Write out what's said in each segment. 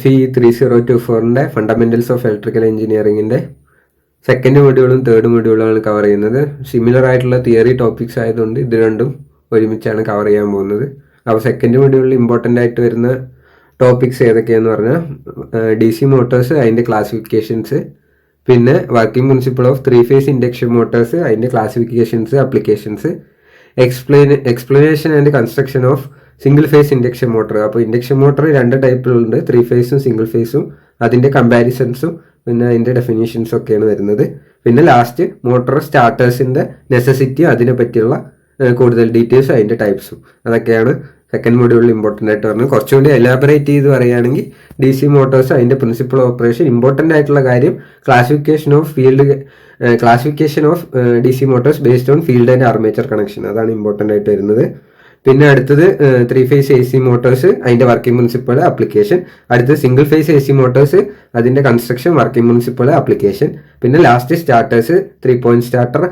FE3024ന്റെ fundamentals of electrical എഞ്ചിനീയറിംഗിന്റെ second മൊഡ്യൂളും third മൊഡ്യൂളുമാണ് cover ചെയ്യുന്നത്. സിമിലർ ആയിട്ടുള്ള തിയറി ടോപ്പിക്സ് ആയതുകൊണ്ട് ഇത് രണ്ടും ഒരുമിച്ചാണ് കവർ ചെയ്യാൻ പോകുന്നത്. അപ്പോൾ സെക്കൻഡ് മൊഡ്യൂളിൽ ഇമ്പോർട്ടൻ്റ് ആയിട്ട് വരുന്ന ടോപ്പിക്സ് ഏതൊക്കെയാണെന്ന് പറഞ്ഞാൽ DC മോട്ടോഴ്സ്, അതിൻ്റെ ക്ലാസിഫിക്കേഷൻസ്, പിന്നെ working principle of 3-phase induction motors, അതിൻ്റെ classifications, applications, explanation and construction of single phase induction motor. അപ്പോൾ ഇൻഡക്ഷൻ മോട്ടർ രണ്ട് ടൈപ്പിലുണ്ട്, 3 phase സിംഗിൾ ഫേസും, അതിൻ്റെ കമ്പാരിസൺസും പിന്നെ അതിൻ്റെ ഡെഫിനേഷൻസും ഒക്കെയാണ് വരുന്നത്. പിന്നെ ലാസ്റ്റ് മോട്ടോർ സ്റ്റാർട്ടേഴ്സിൻ്റെ നെസസിറ്റി, അതിനെ പറ്റിയുള്ള കൂടുതൽ ഡീറ്റെയിൽസും അതിൻ്റെ ടൈപ്സും, അതൊക്കെയാണ് സെക്കൻഡ് മൊഡ്യൂളിൽ ഇമ്പോർട്ടൻ്റ് ആയിട്ട് പറഞ്ഞത്. കുറച്ചുകൂടി എലാബറേറ്റ് ചെയ്ത് പറയുകയാണെങ്കിൽ DC മോട്ടോഴ്സ്, അതിൻ്റെ പ്രിൻസിപ്പിൾ ഓപ്പറേഷൻ, ഇമ്പോർട്ടൻ്റ് ആയിട്ടുള്ള കാര്യം classification of DC Motors based on field and armature connection, അതാണ് ഇമ്പോർട്ടൻ്റ് ആയിട്ട് വരുന്നത്. പിന്നെ അടുത്തത് 3-phase AC മോട്ടോഴ്സ്, അതിൻ്റെ വർക്കിംഗ് പ്രിൻസിപ്പിൾ, ആപ്ലിക്കേഷൻ. അടുത്തത് സിംഗിൾ ഫേസ് AC മോട്ടോഴ്സ്, അതിൻ്റെ കൺസ്ട്രക്ഷൻ, വർക്കിംഗ് പ്രിൻസിപ്പിൾ, ആപ്ലിക്കേഷൻ. പിന്നെ last starters, 3-point starter,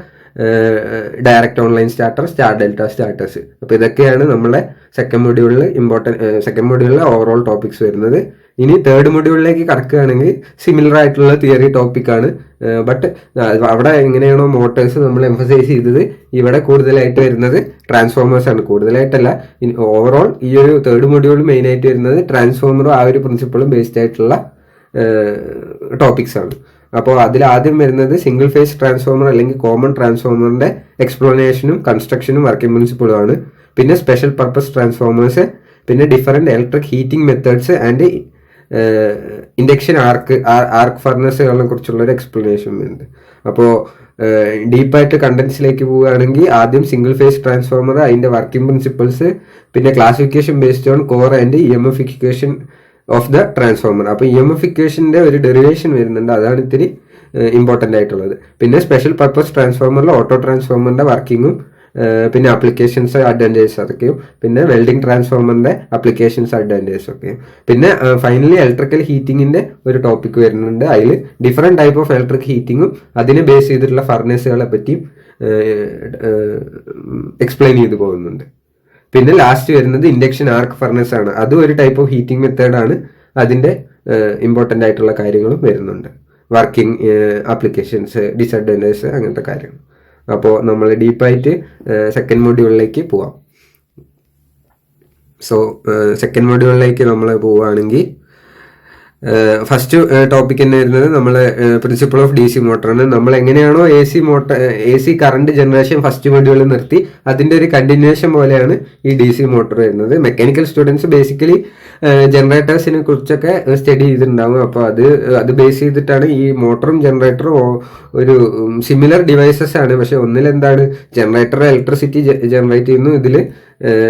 direct online starter, star delta starters. അപ്പോൾ ഇതൊക്കെയാണ് നമ്മളെ സെക്കൻഡ് മൊഡ്യൂളിലെ ഓവറോൾ ടോപ്പിക്സ് വരുന്നത്. ഇനി തേർഡ് മൊഡ്യൂളിലേക്ക് കടക്കുകയാണെങ്കിൽ സിമിലർ ആയിട്ടുള്ള തിയറി ടോപ്പിക്കാണ്. ബട്ട് അവിടെ എങ്ങനെയാണോ മോട്ടേഴ്സ് നമ്മൾ എംഫസൈസ് ചെയ്തത്, ഇവിടെ കൂടുതലായിട്ട് വരുന്നത് ട്രാൻസ്ഫോമേഴ്സ് ആണ്. കൂടുതലായിട്ടല്ല, ഓവറോൾ ഈ ഒരു തേർഡ് മൊഡ്യൂൾ മെയിൻ ആയിട്ട് വരുന്നത് ട്രാൻസ്ഫോമറും ആ ഒരു പ്രിൻസിപ്പിളും ബേസ്ഡ് ആയിട്ടുള്ള ടോപ്പിക്സ് ആണ്. അപ്പോൾ അതിൽ ആദ്യം വരുന്നത് സിംഗിൾ ഫേസ് ട്രാൻസ്ഫോമർ അല്ലെങ്കിൽ കോമൺ ട്രാൻസ്ഫോമറിന്റെ എക്സ്പ്ലനേഷനും കൺസ്ട്രക്ഷനും വർക്കിംഗ് പ്രിൻസിപ്പിളും ആണ്. പിന്നെ സ്പെഷ്യൽ പർപ്പസ് ട്രാൻസ്ഫോമേഴ്സ്, പിന്നെ different electric heating methods and induction arc ഫർണസുകളെ കുറിച്ചുള്ള ഒരു എക്സ്പ്ലനേഷൻ വരുന്നുണ്ട്. അപ്പോൾ ഡീപ്പായിട്ട് കണ്ടന്റ്സിലേക്ക് പോവുകയാണെങ്കിൽ ആദ്യം സിംഗിൾ ഫേസ് ട്രാൻസ്ഫോമർ, അതിന്റെ വർക്കിംഗ് പ്രിൻസിപ്പിൾസ്, പിന്നെ classification based on core and EMF equation of the transformer. അപ്പോൾ EMF ഇക്വേഷന്റെ ഒരു ഡെറിവേഷൻ വരുന്നുണ്ട്, അതാണ് ഇത്തിരി ഇമ്പോർട്ടൻ്റ് ആയിട്ടുള്ളത്. പിന്നെ സ്പെഷ്യൽ പർപ്പസ് ട്രാൻസ്ഫോമറിൽ ഓട്ടോ ട്രാൻസ്ഫോമറിന്റെ വർക്കിങ്ങും പിന്നെ അപ്ലിക്കേഷൻസ്, അഡ്വാൻറ്റേജസ് അതൊക്കെയും, പിന്നെ വെൽഡിംഗ് ട്രാൻസ്ഫോമറിന്റെ അപ്ലിക്കേഷൻസ്, അഡ്വാൻറ്റേജസ് ഒക്കെയും. പിന്നെ ഫൈനലി ഇലക്ട്രിക്കൽ ഹീറ്റിംഗിന്റെ ഒരു ടോപ്പിക് വരുന്നുണ്ട്. അതിൽ ഡിഫറെന്റ് ടൈപ്പ് ഓഫ് ഇലക്ട്രിക് ഹീറ്റിംഗും അതിനെ ബേസ് ചെയ്തിട്ടുള്ള ഫർണസുകളെ പറ്റിയും എക്സ്പ്ലെയിൻ ചെയ്തു പോകുന്നുണ്ട്. പിന്നെ ലാസ്റ്റ് വരുന്നത് ഇൻഡക്ഷൻ ആർക്ക് ഫർണസ് ആണ്. അതും ഒരു ടൈപ്പ് ഓഫ് ഹീറ്റിംഗ് മെത്തേഡാണ്. അതിന്റെ ഇമ്പോർട്ടൻ്റ് ആയിട്ടുള്ള കാര്യങ്ങളും വരുന്നുണ്ട്, വർക്കിംഗ് ആപ്ലിക്കേഷൻസ്, ഡിസഡ്വാൻറ്റേജസ്, അങ്ങനത്തെ കാര്യങ്ങൾ. അപ്പോൾ നമ്മൾ ഡീപ്പായിട്ട് സെക്കൻഡ് മൊഡ്യൂളിലേക്ക് പോവാം. സോ സെക്കൻഡ് മൊഡ്യൂളിലേക്ക് നമ്മൾ പോവുകയാണെങ്കിൽ ഫസ്റ്റ് ടോപ്പിക് തന്നെ വരുന്നത് നമ്മൾ പ്രിൻസിപ്പിൾ ഓഫ് DC മോട്ടറാണ്. നമ്മൾ എങ്ങനെയാണോ AC കറണ്ട് ജനറേഷൻ ഫസ്റ്റ് മൊഡ്യൂളിൽ നിർത്തി, അതിന്റെ ഒരു കണ്ടിന്യൂവേഷൻ പോലെയാണ് ഈ DC മോട്ടർ വരുന്നത്. മെക്കാനിക്കൽ സ്റ്റുഡൻസ് ബേസിക്കലി ജനറേറ്റേഴ്സിനെ കുറിച്ചൊക്കെ സ്റ്റഡി ചെയ്തിട്ടുണ്ടാവും. അപ്പോൾ അത് ബേസ് ചെയ്തിട്ടാണ് ഈ മോട്ടറും ജനറേറ്ററും ഒരു സിമിലർ ഡിവൈസസ് ആണ്. പക്ഷെ ഒന്നിലെന്താണ്, ജനറേറ്റർ ഇലക്ട്രിസിറ്റി ജനറേറ്റ് ചെയ്യുന്നു, ഇതിൽ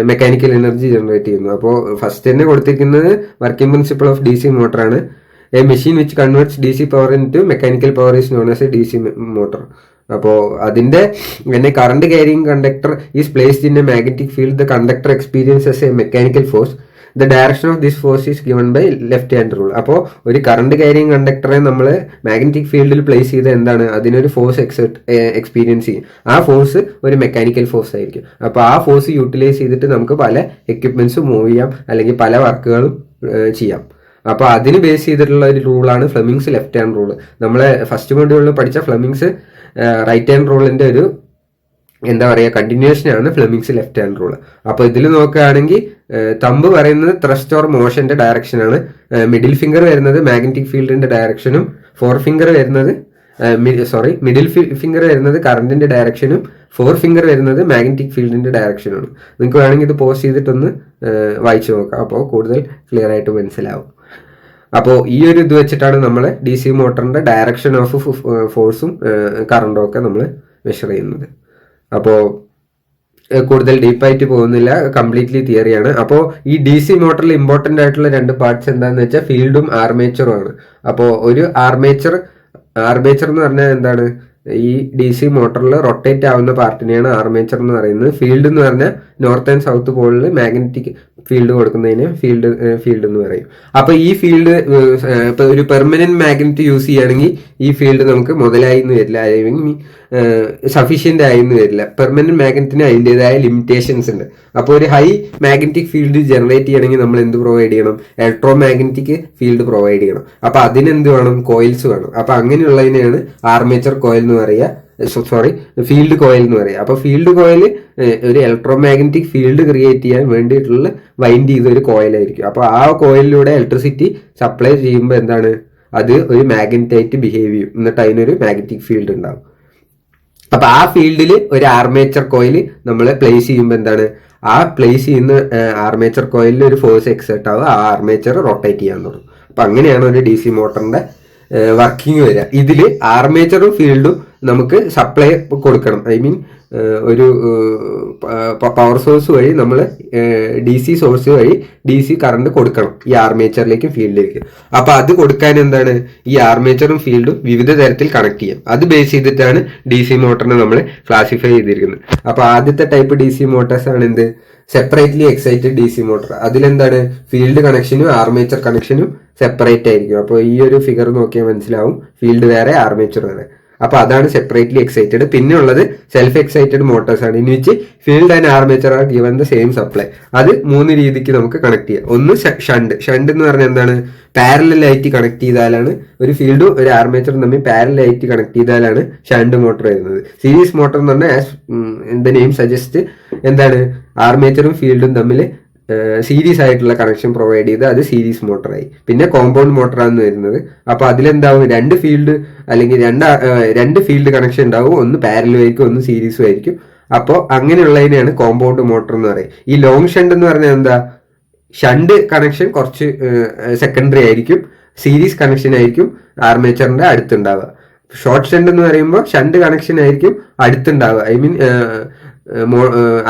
മെക്കാനിക്കൽ എനർജി ജനറേറ്റ് ചെയ്യുന്നു. അപ്പോൾ ഫസ്റ്റ് തന്നെ കൊടുത്തിരിക്കുന്നത് വർക്കിംഗ് പ്രിൻസിപ്പിൾ ഓഫ് DC മോട്ടറാണ്. A machine which converts DC power into mechanical power is known as a DC motor. അപ്പോൾ അതിന്റെ current carrying conductor is placed in a magnetic field. The conductor experiences a mechanical force. The direction of this force is given by left hand rule. അപ്പോൾ ഒരു current carrying കണ്ടക്ടറെ നമ്മൾ magnetic ഫീൽഡിൽ place ചെയ്ത് എന്താണ്, അതിനൊരു force experience ചെയ്യും. ആ force ഒരു മെക്കാനിക്കൽ ഫോഴ്സ് ആയിരിക്കും. അപ്പോൾ ആ ഫോഴ്സ് യൂട്ടിലൈസ് ചെയ്തിട്ട് നമുക്ക് പല എക്യുപ്മെന്റ്സും മൂവ് ചെയ്യാം, അല്ലെങ്കിൽ പല വർക്കുകളും ചെയ്യാം. അപ്പോൾ അതിന് ബേസ് ചെയ്തിട്ടുള്ള ഒരു റൂളാണ് ഫ്ലെമിങ്സ് ലെഫ്റ്റ് ഹാൻഡ് റൂൾ. നമ്മളെ ഫസ്റ്റ് മൊഡ്യൂളിൽ പഠിച്ച ഫ്ലെമിങ്സ് റൈറ്റ് ഹാൻഡ് റൂളിന്റെ ഒരു കണ്ടിന്യൂവേഷൻ ആണ് ഫ്ലെമിങ്സ് ലെഫ്റ്റ് ഹാൻഡ് റൂൾ. അപ്പോൾ ഇതിൽ നോക്കുകയാണെങ്കിൽ തമ്പ് പറയുന്നത് ത്രസ്റ്റ് ഓർ മോഷന്റെ ഡയറക്ഷൻ ആണ്, മിഡിൽ ഫിംഗർ വരുന്നത് മാഗ്നറ്റിക് ഫീൽഡിന്റെ ഡയറക്ഷനും, മിഡിൽ ഫിംഗർ വരുന്നത് കറണ്ടിന്റെ ഡയറക്ഷനും, 4 ഫിംഗർ വരുന്നത് മാഗ്നറ്റിക് ഫീൽഡിന്റെ ഡയറക്ഷനാണ്. നിങ്ങൾക്ക് വേണമെങ്കിൽ ഇത് പോസ് ചെയ്തിട്ടൊന്ന് വായിച്ചു നോക്കാം, അപ്പോൾ കൂടുതൽ ക്ലിയർ ആയിട്ട് മനസ്സിലാവും. അപ്പോൾ ഈ ഒരു ഇത് വെച്ചിട്ടാണ് നമ്മൾ DC മോട്ടറിന്റെ ഡയറക്ഷൻ ഓഫ് ഫോഴ്സും കറണ്ടും ഒക്കെ നമ്മൾ മെഷർ ചെയ്യുന്നത്. അപ്പോൾ കൂടുതൽ ഡീപ്പായിട്ട് പോകുന്നില്ല, കംപ്ലീറ്റ്ലി തിയറിയാണ്. അപ്പോൾ ഈ DC മോട്ടറിൽ ഇമ്പോർട്ടൻ്റ് ആയിട്ടുള്ള 2 പാർട്സ് എന്താണെന്ന് വെച്ചാൽ ഫീൽഡും ആർമേച്ചറും ആണ്. അപ്പോൾ ഒരു ആർമേച്ചർ എന്ന് പറഞ്ഞാൽ എന്താണ്, ഈ DC മോട്ടറിൽ റൊട്ടേറ്റ് ആവുന്ന പാർട്ടിനെയാണ് ആർമേച്ചർ എന്ന് പറയുന്നത്. ഫീൽഡ് എന്ന് പറഞ്ഞാൽ നോർത്ത് ആൻഡ് സൗത്ത് പോളിൽ മാഗ്നറ്റിക് ഫീൽഡ് കൊടുക്കുന്നതിന് ഫീൽഡ് എന്ന് പറയും. അപ്പൊ ഈ ഫീൽഡ് ഇപ്പൊ ഒരു പെർമനന്റ് മാഗ്നറ്റ് യൂസ് ചെയ്യുകയാണെങ്കിൽ ഈ ഫീൽഡ് നമുക്ക് മുതലായി എന്ന് വരില്ല, അല്ലെങ്കിൽ സഫീഷ്യന്റ് ആയി എന്ന് വരില്ല. പെർമനന്റ് മാഗ്നറ്റിന് അതിൻ്റെതായ ലിമിറ്റേഷൻസ് ഉണ്ട്. അപ്പോൾ ഒരു ഹൈ മാഗ്നറ്റിക് ഫീൽഡ് ജനറേറ്റ് ചെയ്യണമെങ്കിൽ നമ്മൾ എന്ത് പ്രൊവൈഡ് ചെയ്യണം? ഇലക്ട്രോ മാഗ്നറ്റിക് ഫീൽഡ് പ്രൊവൈഡ് ചെയ്യണം. അപ്പൊ അതിനെന്ത് വേണം? കോയിൽസ് വേണം. അപ്പൊ അങ്ങനെയുള്ളതിനെയാണ് ആർമേച്ചർ കോയിൽ എന്ന് പറയുക, ഫീൽഡ് കോയിൽ എന്ന് പറയുക. അപ്പൊ ഫീൽഡ് കോയിൽ ഒരു ഇലക്ട്രോ മാഗ്നറ്റിക് ഫീൽഡ് ക്രിയേറ്റ് ചെയ്യാൻ വേണ്ടിയിട്ടുള്ള വൈൻഡ് ചെയ്ത ഒരു കോയിലായിരിക്കും. അപ്പൊ ആ കോയിലിലൂടെ ഇലക്ട്രിസിറ്റി സപ്ലൈ ചെയ്യുമ്പോൾ എന്താണ്, അത് ഒരു മാഗ്നറ്റായിട്ട് ബിഹേവ് ചെയ്യും. എന്നിട്ട് അതിനൊരു മാഗ്നറ്റിക് ഫീൽഡ് ഉണ്ടാവും. അപ്പൊ ആ ഫീൽഡിൽ ഒരു ആർമേച്ചർ കോയിൽ നമ്മൾ പ്ലേസ് ചെയ്യുമ്പോൾ എന്താണ്, ആ പ്ലേസ് ചെയ്യുന്ന ആർമേച്ചർ കോയിലിൽ ഒരു ഫോഴ്സ് എക്സേർട്ട് ആവുക, ആ ആർമേച്ചർ റൊട്ടേറ്റ് ചെയ്യാൻ തുടങ്ങും. അപ്പൊ അങ്ങനെയാണ് ഒരു DC മോട്ടറിന്റെ വർക്കിംഗ് വരിക. ഇതിൽ ആർമേച്ചറും ഫീൽഡും നമുക്ക് സപ്ലൈ കൊടുക്കണം. ഐ മീൻ ഒരു പവർ സോഴ്സ് വഴി നമ്മൾ DC സോഴ്സ് വഴി DC കറണ്ട് കൊടുക്കണം ഈ ആർമേച്ചറിലേക്കും ഫീൽഡിലേക്കും. അപ്പൊ അത് കൊടുക്കാൻ എന്താണ്, ഈ ആർമേച്ചറും ഫീൽഡും വിവിധ തരത്തിൽ കണക്ട് ചെയ്യാം. അത് ബേസ് ചെയ്തിട്ടാണ് DC മോട്ടറിനെ നമ്മൾ ക്ലാസിഫൈ ചെയ്തിരിക്കുന്നത്. അപ്പൊ ആദ്യത്തെ ടൈപ്പ് DC മോട്ടോഴ്സ് ആണ് എന്ത്, സെപ്പറേറ്റ്ലി എക്സൈറ്റഡ് DC മോട്ടർ. അതിലെന്താണ്, ഫീൽഡ് കണക്ഷനും ആർമേച്ചർ കണക്ഷനും സെപ്പറേറ്റ് ആയിരിക്കും. അപ്പോൾ ഈ ഒരു ഫിഗർ നോക്കിയാൽ മനസ്സിലാവും, ഫീൽഡ് വേറെ ആർമേച്ചർ വേറെ. അപ്പൊ അതാണ് സെപ്പറേറ്റ്ലി എക്സൈറ്റഡ്. പിന്നെ ഉള്ളത് സെൽഫ് എക്സൈറ്റഡ് മോട്ടോഴ്സ് ആണ്. ഇനി വെച്ച് field and armature R given the same supply. അത് 3 രീതിക്ക് നമുക്ക് കണക്ട് ചെയ്യാം. ഒന്ന് ഷണ്ട് എന്ന് പറഞ്ഞാൽ എന്താണ്, പാരലായിട്ട് കണക്ട് ചെയ്താലാണ്, ഒരു ഫീൽഡും ഒരു ആർമേച്ചറും തമ്മിൽ പാരലായിട്ട് കണക്ട് ചെയ്താലാണ് ഷണ്ട് മോട്ടർ വരുന്നത്. സീരീസ് മോട്ടർ എന്ന് പറഞ്ഞാൽ ആസ് ദ നെയിം സജസ്റ്റ് എന്താണ്, ആർമേച്ചറും ഫീൽഡും തമ്മിൽ സീരീസ് ആയിട്ടുള്ള കണക്ഷൻ പ്രൊവൈഡ് ചെയ്ത് അത് സീരീസ് മോട്ടറായി. പിന്നെ കോമ്പൗണ്ട് മോട്ടറാണ് വരുന്നത്. അപ്പൊ അതിലെന്താവും, രണ്ട് ഫീൽഡ് കണക്ഷൻ ഉണ്ടാവും. ഒന്ന് പാരലും ആയിരിക്കും, ഒന്ന് സീരീസും ആയിരിക്കും. അപ്പോൾ അങ്ങനെയുള്ളതിനെയാണ് കോമ്പൗണ്ട് മോട്ടർ എന്ന് പറയും. ഈ ലോങ് ഷണ്ട് എന്ന് പറഞ്ഞാൽ എന്താ, ഷണ്ട് കണക്ഷൻ കുറച്ച് സെക്കൻഡറി ആയിരിക്കും, സീരീസ് കണക്ഷൻ ആയിരിക്കും ആർമേച്ചറിന്റെ അടുത്തുണ്ടാവുക. ഷോർട്ട് ഷണ്ട് എന്ന് പറയുമ്പോൾ ഷണ്ട് കണക്ഷൻ ആയിരിക്കും അടുത്തുണ്ടാവുക. ഐ മീൻ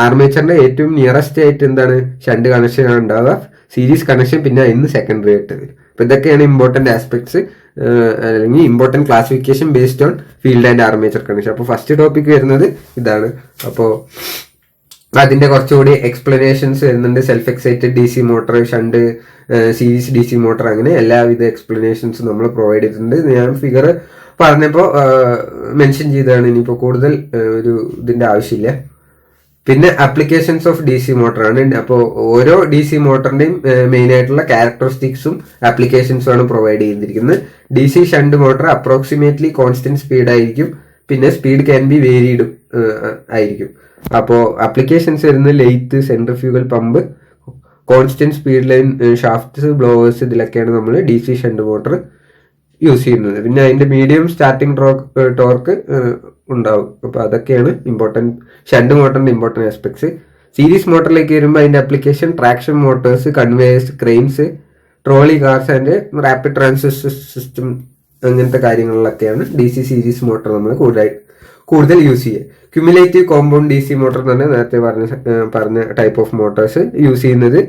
ആർമേച്ചറിന്റെ ഏറ്റവും നിയറസ്റ്റ് ആയിട്ട് എന്താണ്, ഷണ്ട് കണക്ഷൻ ആണ് ഉണ്ടാവുക. സീരീസ് കണക്ഷൻ പിന്നെ അതിന് സെക്കൻഡറി ആയിട്ട് വരും. അപ്പൊ ഇതൊക്കെയാണ് ഇമ്പോർട്ടന്റ് ആസ്പെക്ട്സ്, അല്ലെങ്കിൽ important classification based on field and armature connection. അപ്പോൾ ഫസ്റ്റ് ടോപ്പിക് വരുന്നത് ഇതാണ്. അപ്പോൾ അതിന്റെ കുറച്ചുകൂടി എക്സ്പ്ലനേഷൻസ് വരുന്നുണ്ട്. Self excited DC motor, shunt, series DC motor, അങ്ങനെ എല്ലാവിധ എക്സ്പ്ലനേഷൻസ് നമ്മൾ പ്രൊവൈഡ് ചെയ്തിട്ടുണ്ട്. ഞാൻ ഫിഗർ പറഞ്ഞപ്പോൾ മെൻഷൻ ചെയ്തതാണ്. ഇനിയിപ്പോൾ കൂടുതൽ ഒരു ഇതിന്റെ ആവശ്യമില്ല. പിന്നെ ആപ്ലിക്കേഷൻസ് ഓഫ് DC മോട്ടറാണ്. അപ്പോൾ ഓരോ DC മോട്ടറിന്റെയും മെയിൻ ആയിട്ടുള്ള ക്യാരക്ടറിസ്റ്റിക്സും ആപ്ലിക്കേഷൻസും ആണ് പ്രൊവൈഡ് ചെയ്തിരിക്കുന്നത്. DC shunt motor approximately constant speed ആയിരിക്കും. പിന്നെ സ്പീഡ് ക്യാൻ ബി വേരിയഡ് ആയിരിക്കും. അപ്പോൾ ആപ്ലിക്കേഷൻസ് വരുന്നത് lathe, centrifugal pump, constant speed line shafts, blowers, ഇതിലൊക്കെയാണ് നമ്മൾ DC ഷണ്ട് മോട്ടർ യൂസ് ചെയ്യുന്നത്. പിന്നെ അതിന്റെ മീഡിയം സ്റ്റാർട്ടിംഗ് ടോർക്ക് ഉണ്ടാവും. അപ്പൊ അതൊക്കെയാണ് ഷണ്ട് മോട്ടറിന്റെ ഇമ്പോർട്ടന്റ് ആസ്പെക്ട്സ്. സീരീസ് മോട്ടറിലേക്ക് വരുമ്പോൾ അതിന്റെ application traction Motors, conveyors, cranes, trolley cars and rapid transistor system, അങ്ങനത്തെ കാര്യങ്ങളിലൊക്കെയാണ് DC സീരീസ് മോട്ടർ നമ്മൾ കൂടുതൽ യൂസ് ചെയ്യുക. ക്യുമുലേറ്റീവ് കോമ്പൗണ്ട് DC മോട്ടർ എന്ന് പറഞ്ഞാൽ നേരത്തെ പറഞ്ഞ ടൈപ്പ് ഓഫ് മോട്ടോഴ്സ് യൂസ് ചെയ്യുന്നത്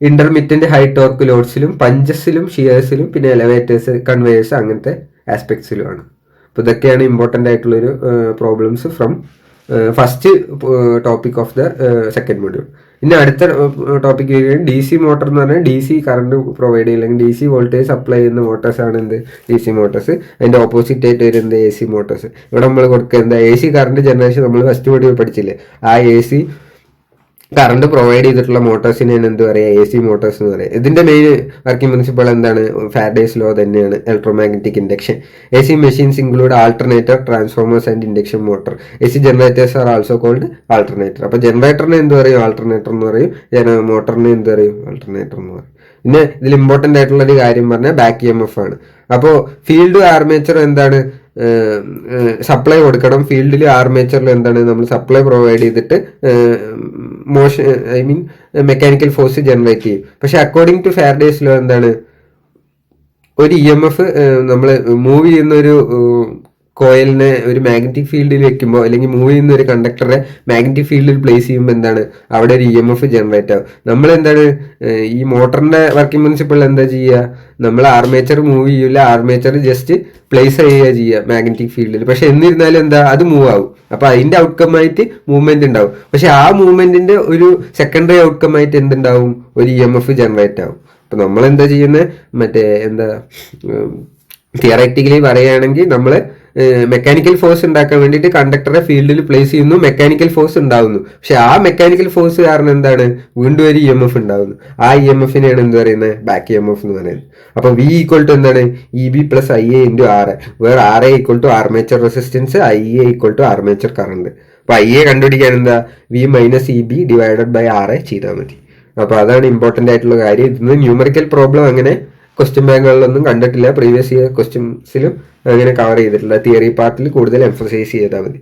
ഇന്റർമിറ്റന്റ് ഹൈ ടോർക്ക് ലോഡ്സിലും, പഞ്ചസിലും, ഷിയേഴ്സിലും, പിന്നെ എലവേറ്റേഴ്സ്, കൺവേയേഴ്സ്, അങ്ങനത്തെ ആസ്പെക്ട്സിലുമാണ്. അപ്പോൾ ഇതൊക്കെയാണ് ഇമ്പോർട്ടൻ്റ് ആയിട്ടുള്ളൊരു problems from first topic of the second module. ഇനി അടുത്ത ടോപ്പിക് വരികയാണ് DC മോട്ടർ എന്ന് പറഞ്ഞാൽ DC കറണ്ട് പ്രൊവൈഡ് ചെയ്യുക, അല്ലെങ്കിൽ DC വോൾട്ടേജ് സപ്ലൈ ചെയ്യുന്ന മോട്ടോഴ്സ് ആണ് എന്ത്, DC മോട്ടോഴ്സ്. അതിന്റെ ഓപ്പോസിറ്റ് ആയിട്ട് വരുന്നത് AC മോട്ടോഴ്സ്. ഇവിടെ നമ്മൾ കൊടുക്കുക എന്താ, AC കറണ്ട് ജനറേഷൻ നമ്മൾ ഫസ്റ്റ് മൊഡ്യൂൾ പഠിച്ചില്ലേ, ആ AC കറണ്ട് പ്രൊവൈഡ് ചെയ്തിട്ടുള്ള മോട്ടോഴ്സിനെയാണ് എന്ത് പറയുക, AC മോട്ടോഴ്സ് എന്ന് പറയുക. ഇതിന്റെ മെയിൻ വർക്കിംഗ് പ്രിൻസിപ്പിൾ എന്താണ്, ഫാരഡേസ് ലോ തന്നെയാണ്, electromagnetic induction. AC machines include alternator, transformers and induction motor. AC generators are also called alternator. അപ്പൊ ജനറേറ്ററിനെ എന്ത് പറയും, ആൾട്ടർനേറ്റർ എന്ന് പറയും. മോട്ടറിനെ എന്ത് പറയും, ആൾട്ടർനേറ്റർ എന്ന് പറയും. പിന്നെ ഇതിൽ ഇമ്പോർട്ടന്റ് ആയിട്ടുള്ള ഒരു കാര്യം പറഞ്ഞാൽ ബാക്ക് EMF ആണ്. അപ്പോൾ ഫീൽഡ് ആർമേച്ചർ എന്താണ്, സപ്ലൈ കൊടുക്കണം. ഫീൽഡിൽ ആർമേച്ചറിൽ എന്താണ്, നമ്മൾ സപ്ലൈ പ്രൊവൈഡ് ചെയ്തിട്ട് മെക്കാനിക്കൽ ഫോഴ്സ് ജനറേറ്റ് ചെയ്യും. പക്ഷെ അക്കോർഡിംഗ് ടു ഫാരഡേസ് ലോ എന്താണ്, ഒരു EMF നമ്മൾ മൂവ് ചെയ്യുന്ന ഒരു കോയിലിനെ ഒരു മാഗ്നറ്റിക് ഫീൽഡിൽ വെക്കുമ്പോൾ അല്ലെങ്കിൽ മൂവ് ചെയ്യുന്ന ഒരു കണ്ടക്ടറെ മാഗ്നറ്റിക് ഫീൽഡിൽ പ്ലേസ് ചെയ്യുമ്പോൾ എന്താണ് അവിടെ ഒരു EMF ജനറേറ്റ് ആവും. നമ്മൾ എന്താണ് ഈ മോട്ടറിന്റെ വർക്കിംഗ് പ്രിൻസിപ്പിൾ എന്താ ചെയ്യുക, നമ്മൾ ആർമേച്ചർ മൂവ് ചെയ്യില്ല, ആർമേച്ചർ ജസ്റ്റ് പ്ലേസ് ചെയ്യുക മാഗ്നറ്റിക് ഫീൽഡിൽ. പക്ഷെ എന്നിരുന്നാലും എന്താ അത് മൂവ് ആവും. അപ്പൊ അതിന്റെ ഔട്ട്കം ആയിട്ട് മൂവ്മെന്റ് ഉണ്ടാവും. പക്ഷെ ആ മൂവ്മെന്റിന്റെ ഒരു സെക്കൻഡറി ഔട്ട്കം ആയിട്ട് എന്തുണ്ടാവും, ഒരു EMF ജനറേറ്റ് ആവും. അപ്പൊ നമ്മൾ എന്താ ചെയ്യുന്നത്, തിയററ്റിക്കലി പറയുകയാണെങ്കിൽ നമ്മൾ മെക്കാനിക്കൽ ഫോഴ്സ് ഉണ്ടാക്കാൻ വേണ്ടിയിട്ട് കണ്ടക്ടറെ ഫീൽഡിൽ പ്ലേസ് ചെയ്യുന്നു, മെക്കാനിക്കൽ ഫോഴ്സ് ഉണ്ടാവുന്നു. പക്ഷെ ആ മെക്കാനിക്കൽ ഫോഴ്സ് കാരണം എന്താണ് വീണ്ടും ഒരു EMF ഉണ്ടാവുന്നു. ആ EMFനെയാണ് എന്ത് പറയുന്നത്, ബാക്ക് EMF എന്ന് പറയുന്നത്. അപ്പൊ V ഈക്വൽ ടു എന്താണ്, EB plus IA into RA, where RA equal to armature resistance, IA equal to armature current. അപ്പൊ IA കണ്ടുപിടിക്കാൻ എന്താ, V minus EB divided by RA ചെയ്താൽ മതി. അപ്പൊ അതാണ് ഇമ്പോർട്ടന്റ് ആയിട്ടുള്ള കാര്യം. ഇതിന് ന്യൂമറിക്കൽ പ്രോബ്ലം അങ്ങനെ ക്വസ്റ്റ്യൻ ബാങ്കുകളിലൊന്നും കണ്ടിട്ടില്ല, പ്രീവിയസ് ഇയർ ക്വസ്റ്റ്യൻസിലും അങ്ങനെ കവർ ചെയ്തിട്ടില്ല. തിയറി പാർട്ടിൽ കൂടുതൽ എംഫസൈസ് ചെയ്താൽ മതി.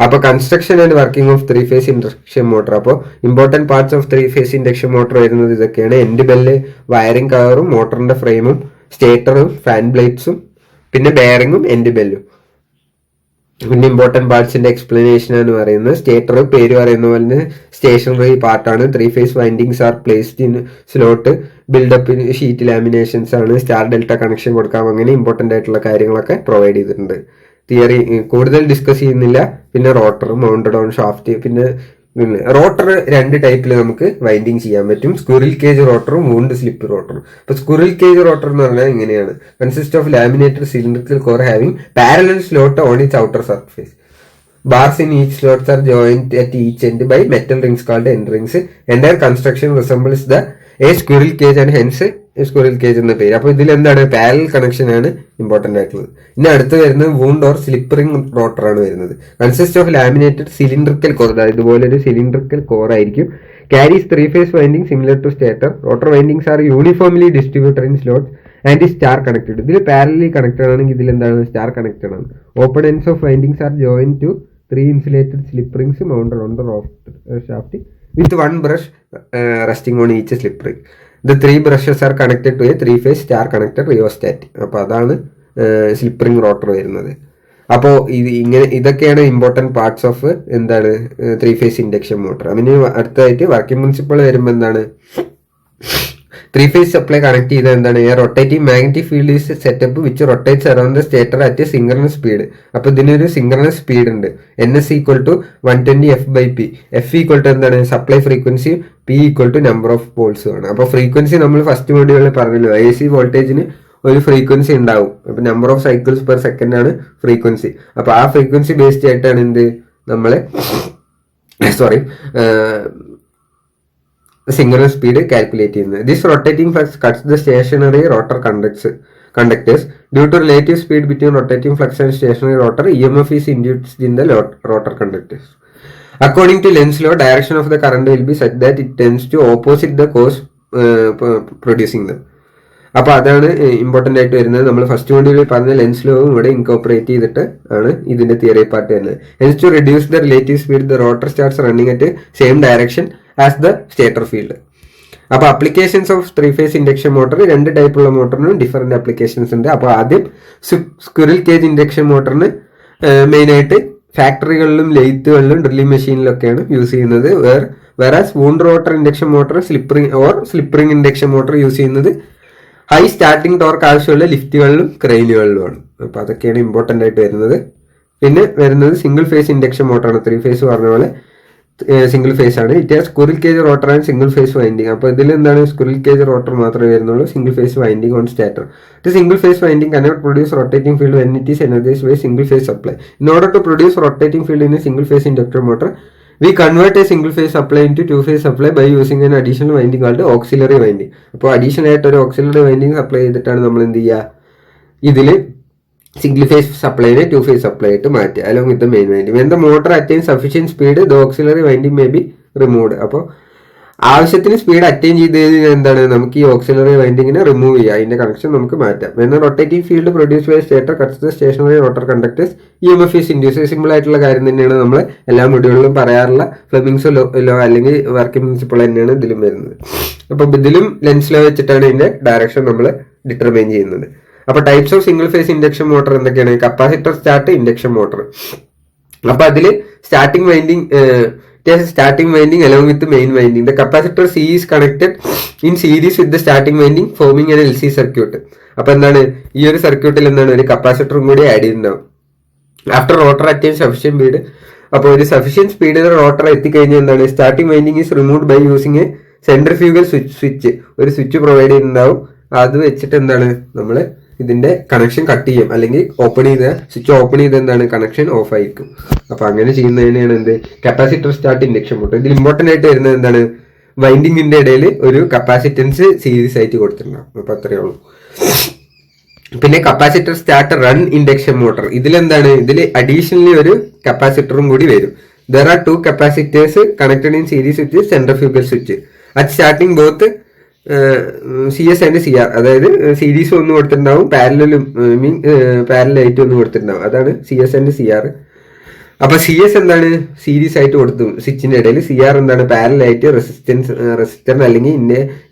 അപ്പോൾ construction and working of 3 phase induction motor. അപ്പോൾ important parts of 3 phase induction motor വരുന്നത് ഇതൊക്കെയാണ്: എൻഡ് ബെല്ല്, വയറിംഗ് കവറും, മോട്ടറിന്റെ ഫ്രെയിമും, സ്റ്റേറ്ററും, ഫാൻ ബ്ലേഡ്സും, പിന്നെ ബെയറിംഗും എൻഡ് ബെല്ലും. പിന്നെ ഇമ്പോർട്ടൻറ്റ് പാർട്സിന്റെ എക്സ്പ്ലനേഷൻ എന്ന് പറയുന്നത്, സ്റ്റേറ്റർ പേര് പറയുന്ന പോലെ സ്റ്റേഷനറി പാർട്ടാണ്. 3 phase windings are placed in slot, build up sheet laminations ആണ്, സ്റ്റാർ ഡെൽറ്റ കണക്ഷൻ കൊടുക്കാം. അങ്ങനെ ഇമ്പോർട്ടൻ്റ് ആയിട്ടുള്ള കാര്യങ്ങളൊക്കെ പ്രൊവൈഡ് ചെയ്തിട്ടുണ്ട്. തിയറി കൂടുതൽ ഡിസ്കസ് ചെയ്യുന്നില്ല. പിന്നെ റോട്ടർ, മൗണ്ടഡ് ഓൺ ഷാഫ്റ്റ്. പിന്നെ റോട്ടർ 2 ടൈപ്പിൽ നമുക്ക് വൈൻഡിങ് ചെയ്യാൻ പറ്റും: സ്ക്വിറിൽ കേജ് റോട്ടറും വൂണ്ട് സ്ലിപ്പ് റോട്ടറും. അപ്പൊ സ്ക്വിറിൽ കേജ് റോട്ടർ എന്ന് പറഞ്ഞാൽ ഇങ്ങനെയാണ്: consist of laminated cylindrical core having parallel slot on its outer surface. Bars in each slots are joined at each end by metal rings called end rings. Entire construction resembles a squirrel cage and hence squirrel cage എന്ന പേര്. അപ്പോൾ ഇതിൽ എന്താണ്, parallel connection ആണ് important ആയിട്ടുള്ളത്. ഇനി അടുത്ത് വരുന്നത് wound or slip ring rotor ആണ് വരുന്നത്. Consist of laminated cylindrical core, ഇതുപോലെ ഒരു സിലിണ്ടറിക്കൽ കോർ ആയിരിക്കും. Carries 3 phase winding similar to stator. Rotor windings are uniformly distributed in slots and is star connected. ഇതിൽ പാരലലി കണക്റ്റഡ് ആണെങ്കിൽ ഇതിൽ എന്താണ്, star connected ആണ്. Open ends of windings are joined to 3 insulated slip rings mounted on the shaft with 1 brush resting on each slip ring. The 3 brushes are connected to a 3 phase star connected rheostat. അപ്പോൾ അതാണ് slip ring rotor വരുന്നത്. അപ്പോൾ ഇതൊക്കെയാണ് important parts of എന്താണ് 3 phase induction motor. അതിന് അടുത്തതായിട്ട് working principle വരുമ്പോൾ എന്താണ്, 3 ഫേസ് സപ്ലൈ കണക്ട് ചെയ്ത എന്താണ്, rotating magnetic field is set up which rotates around the stator at synchronous speed. അപ്പൊ ഇതിനൊരു സിംഗ്രണസ് സ്പീഡ് ഉണ്ട്. NS equal to 120 F/P. F equal to എന്താണ്, supply frequency, P equal to number of poles ആണ്. അപ്പൊ frequency നമ്മൾ first മൊഡ്യൂളിൽ പറഞ്ഞല്ലോ, AC വോൾട്ടേജിന് ഒരു ഫ്രീക്വൻസി ഉണ്ടാവും. അപ്പൊ number of cycles per second ആണ് ഫ്രീക്വൻസി. അപ്പൊ ആ ഫ്രീക്വൻസി ബേസ്ഡ് ആയിട്ടാണ് എന്ത് നമ്മള് സിംഗുലർ സ്പീഡ് കാൽക്കുലേറ്റ് ചെയ്യുന്നത്. This rotating flux cuts the stationary rotor conductors. Due to relative speed between rotating flux and stationary rotor, EMF is induced in the rotor conductors. According to Lenz's law, direction of the current will be such that it tends to opposite the cause producing them. അപ്പോൾ അതാണ് important ആയിട്ട് വരുന്നത്. നമ്മൾ first മൊഡ്യൂളിൽ പറഞ്ഞ lens ലോവും ഇവിടെ incorporate ചെയ്തിട്ട് ആണ് ഇതിന്റെ തിയറി പാർട്ട് വരുന്നത്. Hence to reduce the relative speed the rotor starts running at same direction as the stator field. അപ്പോൾ applications of 3 phase induction motor, 2 ടൈപ്പുള്ള മോട്ടറിനും ഡിഫറെന്റ് ആപ്ലിക്കേഷൻസ് ഉണ്ട്. അപ്പോൾ ആദ്യം സ്ക്വിറിൽ കേജ് ഇൻഡക്ഷൻ മോട്ടറിന് മെയിനായിട്ട് ഫാക്ടറികളിലും ലെയ്ത്തുകളിലും ഡ്രില്ലിംഗ് മെഷീനിലൊക്കെയാണ് യൂസ് ചെയ്യുന്നത്. Whereas wound rotor induction motor, slip ring induction motor use ചെയ്യുന്നത് ഹൈ സ്റ്റാർട്ടിംഗ് ടോർക്ക് ആവശ്യമുള്ള ലിഫ്റ്റുകളിലും ക്രെയിനുകളിലുമാണ്. അപ്പോൾ അതൊക്കെയാണ് ഇമ്പോർട്ടൻ്റ് ആയിട്ട് വരുന്നത്. പിന്നെ വരുന്നത് സിംഗിൾ ഫേസ് ഇൻഡക്ഷൻ മോട്ടറാണ്. 3 ഫേസ് പറഞ്ഞ പോലെ സിംഗിൾ ഫേസ് ആണ്. It has squirrel cage rotor and single phase winding. അപ്പോൾ ഇതിൽ എന്താണ്, സ്ക്വിറിൽ കേജ് റോട്ടർ മാത്രമേ വരുന്നുള്ളൂ, single phase winding on stator. Single phase winding cannot produce rotating field when it is energized by single phase supply. In order to produce rotating field in a single phase inductor motor, we convert a single phase supply into 2 phase supply by using an additional winding called auxiliary winding. അപ്പോൾ additional ആയിട്ട് ഒരു auxiliary winding supply ചെയ്തിട്ടാണ് നമ്മൾ എന്ത് ചെയ്യുക, ഇതിൽ single phase സപ്ലൈനെ 2 face supply ആയിട്ട് മാറ്റുക along with the main winding. When the motor attain sufficient speed the auxiliary winding may be removed. അപ്പോൾ ആവശ്യത്തിന് സ്പീഡ് അറ്റൈൻ ചെയ്ത് എന്താണ്, നമുക്ക് ഈ ഓക്സിലറി വൈൻഡിങ്ങിനെ റിമൂവ് ചെയ്യുക, അതിന്റെ കണക്ഷൻ നമുക്ക് മാറ്റാം. When rotating field produce by stator cuts the stationary rotor conductors, EMF is induce. Simple ആയിട്ടുള്ള കാര്യം തന്നെയാണ്, നമ്മൾ എല്ലാ മൊഡ്യൂളിലും പറയാറുള്ള ഫ്ലെമിങ്സ് ലോ അല്ലെങ്കിൽ വർക്കിംഗ് പ്രിൻസിപ്പിൾ തന്നെയാണ് ഇതിലും വരുന്നത്. അപ്പോൾ ഇതിലും ലെൻസ് ലോ വെച്ചിട്ടാണ് ഇതിന്റെ ഡയറക്ഷൻ നമ്മൾ ഡിറ്റർമൈൻ ചെയ്യുന്നത്. അപ്പൊ types of single phase induction motor എന്തൊക്കെയാണ്? Capacitor start, induction motor. അപ്പൊ അതില് starting winding along with the main winding. The capacitor C is connected in series with the starting winding, forming an LC circuit. അപ്പൊ എന്താണ് ഈ ഒരു സർക്യൂട്ടിൽ എന്താണ് ഒരു കപ്പാസിറ്ററും കൂടി ആഡ് ചെയ്യുന്നുണ്ടാവും. After rotor attain sufficient speed. അപ്പോൾ ഒരു സഫിഷ്യൻ സ്പീഡിൽ റോട്ടർ എത്തിക്കഴിഞ്ഞാൽ എന്താണ് starting winding is removed by using a centrifugal switch. ഒരു സ്വിച്ച് പ്രൊവൈഡ് ചെയ്യുന്നുണ്ടാവും. അത് വെച്ചിട്ട് എന്താണ് നമ്മൾ ഇതിന്റെ കണക്ഷൻ കട്ട് ചെയ്യും, അല്ലെങ്കിൽ സ്വിച്ച് ഓപ്പൺ ചെയ്ത് എന്താണ് കണക്ഷൻ ഓഫ് ആയിരിക്കും. അപ്പൊ അങ്ങനെ ചെയ്യുന്നതിനാണ് എന്ത് കപ്പാസിറ്റർ സ്റ്റാർട്ട് ഇൻഡക്ഷൻ മോട്ടർ. ഇതിൽ ഇമ്പോർട്ടന്റ് ആയിട്ട് വരുന്നത് എന്താണ് വൈൻഡിങ്ങിന്റെ ഇടയിൽ ഒരു കപ്പാസിറ്റൻസ് സീരീസ് ആയിട്ട് കൊടുത്തിട്ടുണ്ടാവും. അപ്പൊ അത്രയേ ഉള്ളൂ. പിന്നെ capacitor start run induction motor. ഇതിലെന്താണ് ഇതിൽ അഡീഷണലി ഒരു കപ്പാസിറ്ററും കൂടി വരും. There are 2 capacitors connected in series with centrifugal switch at starting both CS and CR. അതായത് സീരീസ് ഒന്ന് കൊടുത്തിട്ടുണ്ടാവും, പാരലായിട്ട് ഒന്ന് കൊടുത്തിട്ടുണ്ടാവും. അതാണ് CS ആൻഡ് CR. അപ്പൊ CS എന്താണ് സീരീസ് ആയിട്ട് കൊടുത്തു സ്വിച്ചിന്റെ ഇടയിൽ, CR എന്താണ് പാരലായിട്ട് റെസിസ്റ്ററിന്റെ അല്ലെങ്കിൽ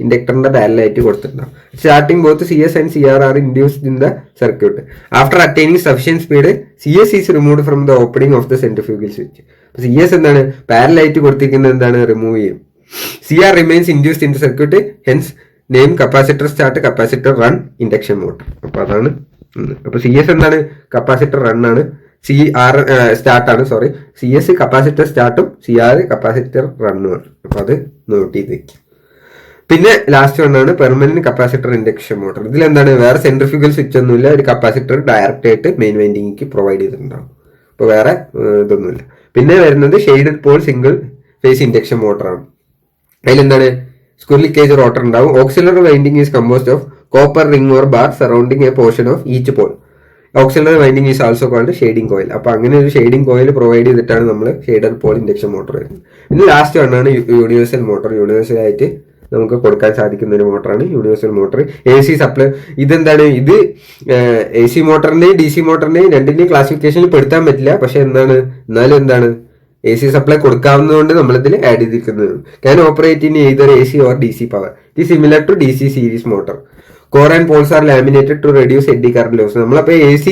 ഇൻഡക്ടറിന്റെ പാരലായിട്ട് കൊടുത്തിട്ടുണ്ടാവും. Starting both CS and CR are induced in the circuit. After attaining sufficient speed CS is removed from the opening of the centrifugal switch. CS എന്താണ് പാരലായിട്ട് കൊടുത്തിരിക്കുന്നത് എന്താണ് റിമൂവ് ചെയ്യും. CR remains induced in the circuit, hence name capacitor start, capacitor run induction motor. അപ്പൊ അതാണ്. അപ്പൊ CS എന്താണ് capacitor run ആണ്, CR സ്റ്റാർട്ട് ആണ്. CS കപ്പാസിറ്റർ സ്റ്റാർട്ടും CR കപ്പാസിറ്റർ റണ്ണും ആണ്. അപ്പൊ അത് നോട്ട് ചെയ്ത് വെക്കും. പിന്നെ ലാസ്റ്റ് വണ്ണാണ് പെർമനന്റ് കപ്പാസിറ്റർ ഇൻഡക്ഷൻ മോട്ടർ. ഇതിലെന്താണ് വേറെ സെൻട്രിഫ്യൂഗൽ സ്വിച്ച് ഒന്നുമില്ല, ഒരു കപ്പാസിറ്റർ ഡയറക്റ്റ് ആയിട്ട് മെയിൻ വൈൻഡിങ്ങിക്ക് പ്രൊവൈഡ് ചെയ്തിട്ടുണ്ടാവും. അപ്പൊ വേറെ ഇതൊന്നുമില്ല. പിന്നെ വരുന്നത് shaded pole single phase induction മോട്ടറാണ്. അതിലെന്താണ് സ്ക്വിറൽ കേജ് റോട്ടർ ഉണ്ടാവും. Auxiliary winding is composed of copper ring or bar surrounding a portion of each pole. Auxiliary winding is also called shading coil. അപ്പൊ അങ്ങനെ ഒരു ഷെയ്ഡിംഗ് കോയിൽ പ്രൊവൈഡ് ചെയ്തിട്ടാണ് നമ്മൾ shaded Paul induction motor വരുന്നത്. പിന്നെ last വണ്ണാണ് universal motor. Universal ആയിട്ട് നമുക്ക് കൊടുക്കാൻ സാധിക്കുന്ന ഒരു മോട്ടറാണ് യൂണിവേഴ്സൽ മോട്ടർ. AC supply. ഇതെന്താണ് ഇത് AC മോട്ടറിന്റെയും DC മോട്ടറിന്റെയും രണ്ടിന്റെയും ക്ലാസിഫിക്കേഷനിൽ പെടുത്താൻ പറ്റില്ല. പക്ഷെ എന്നാലും എന്താണ് AC സപ്ലൈ കൊടുക്കാവുന്നതുകൊണ്ട് നമ്മളിതിൽ ആഡ് ചെയ്തിരിക്കുന്നത്. Can operate in either AC or DC power. It similar to DC series motor. Core and poles are laminated to reduce eddy current loss. നമ്മളപ്പോ AC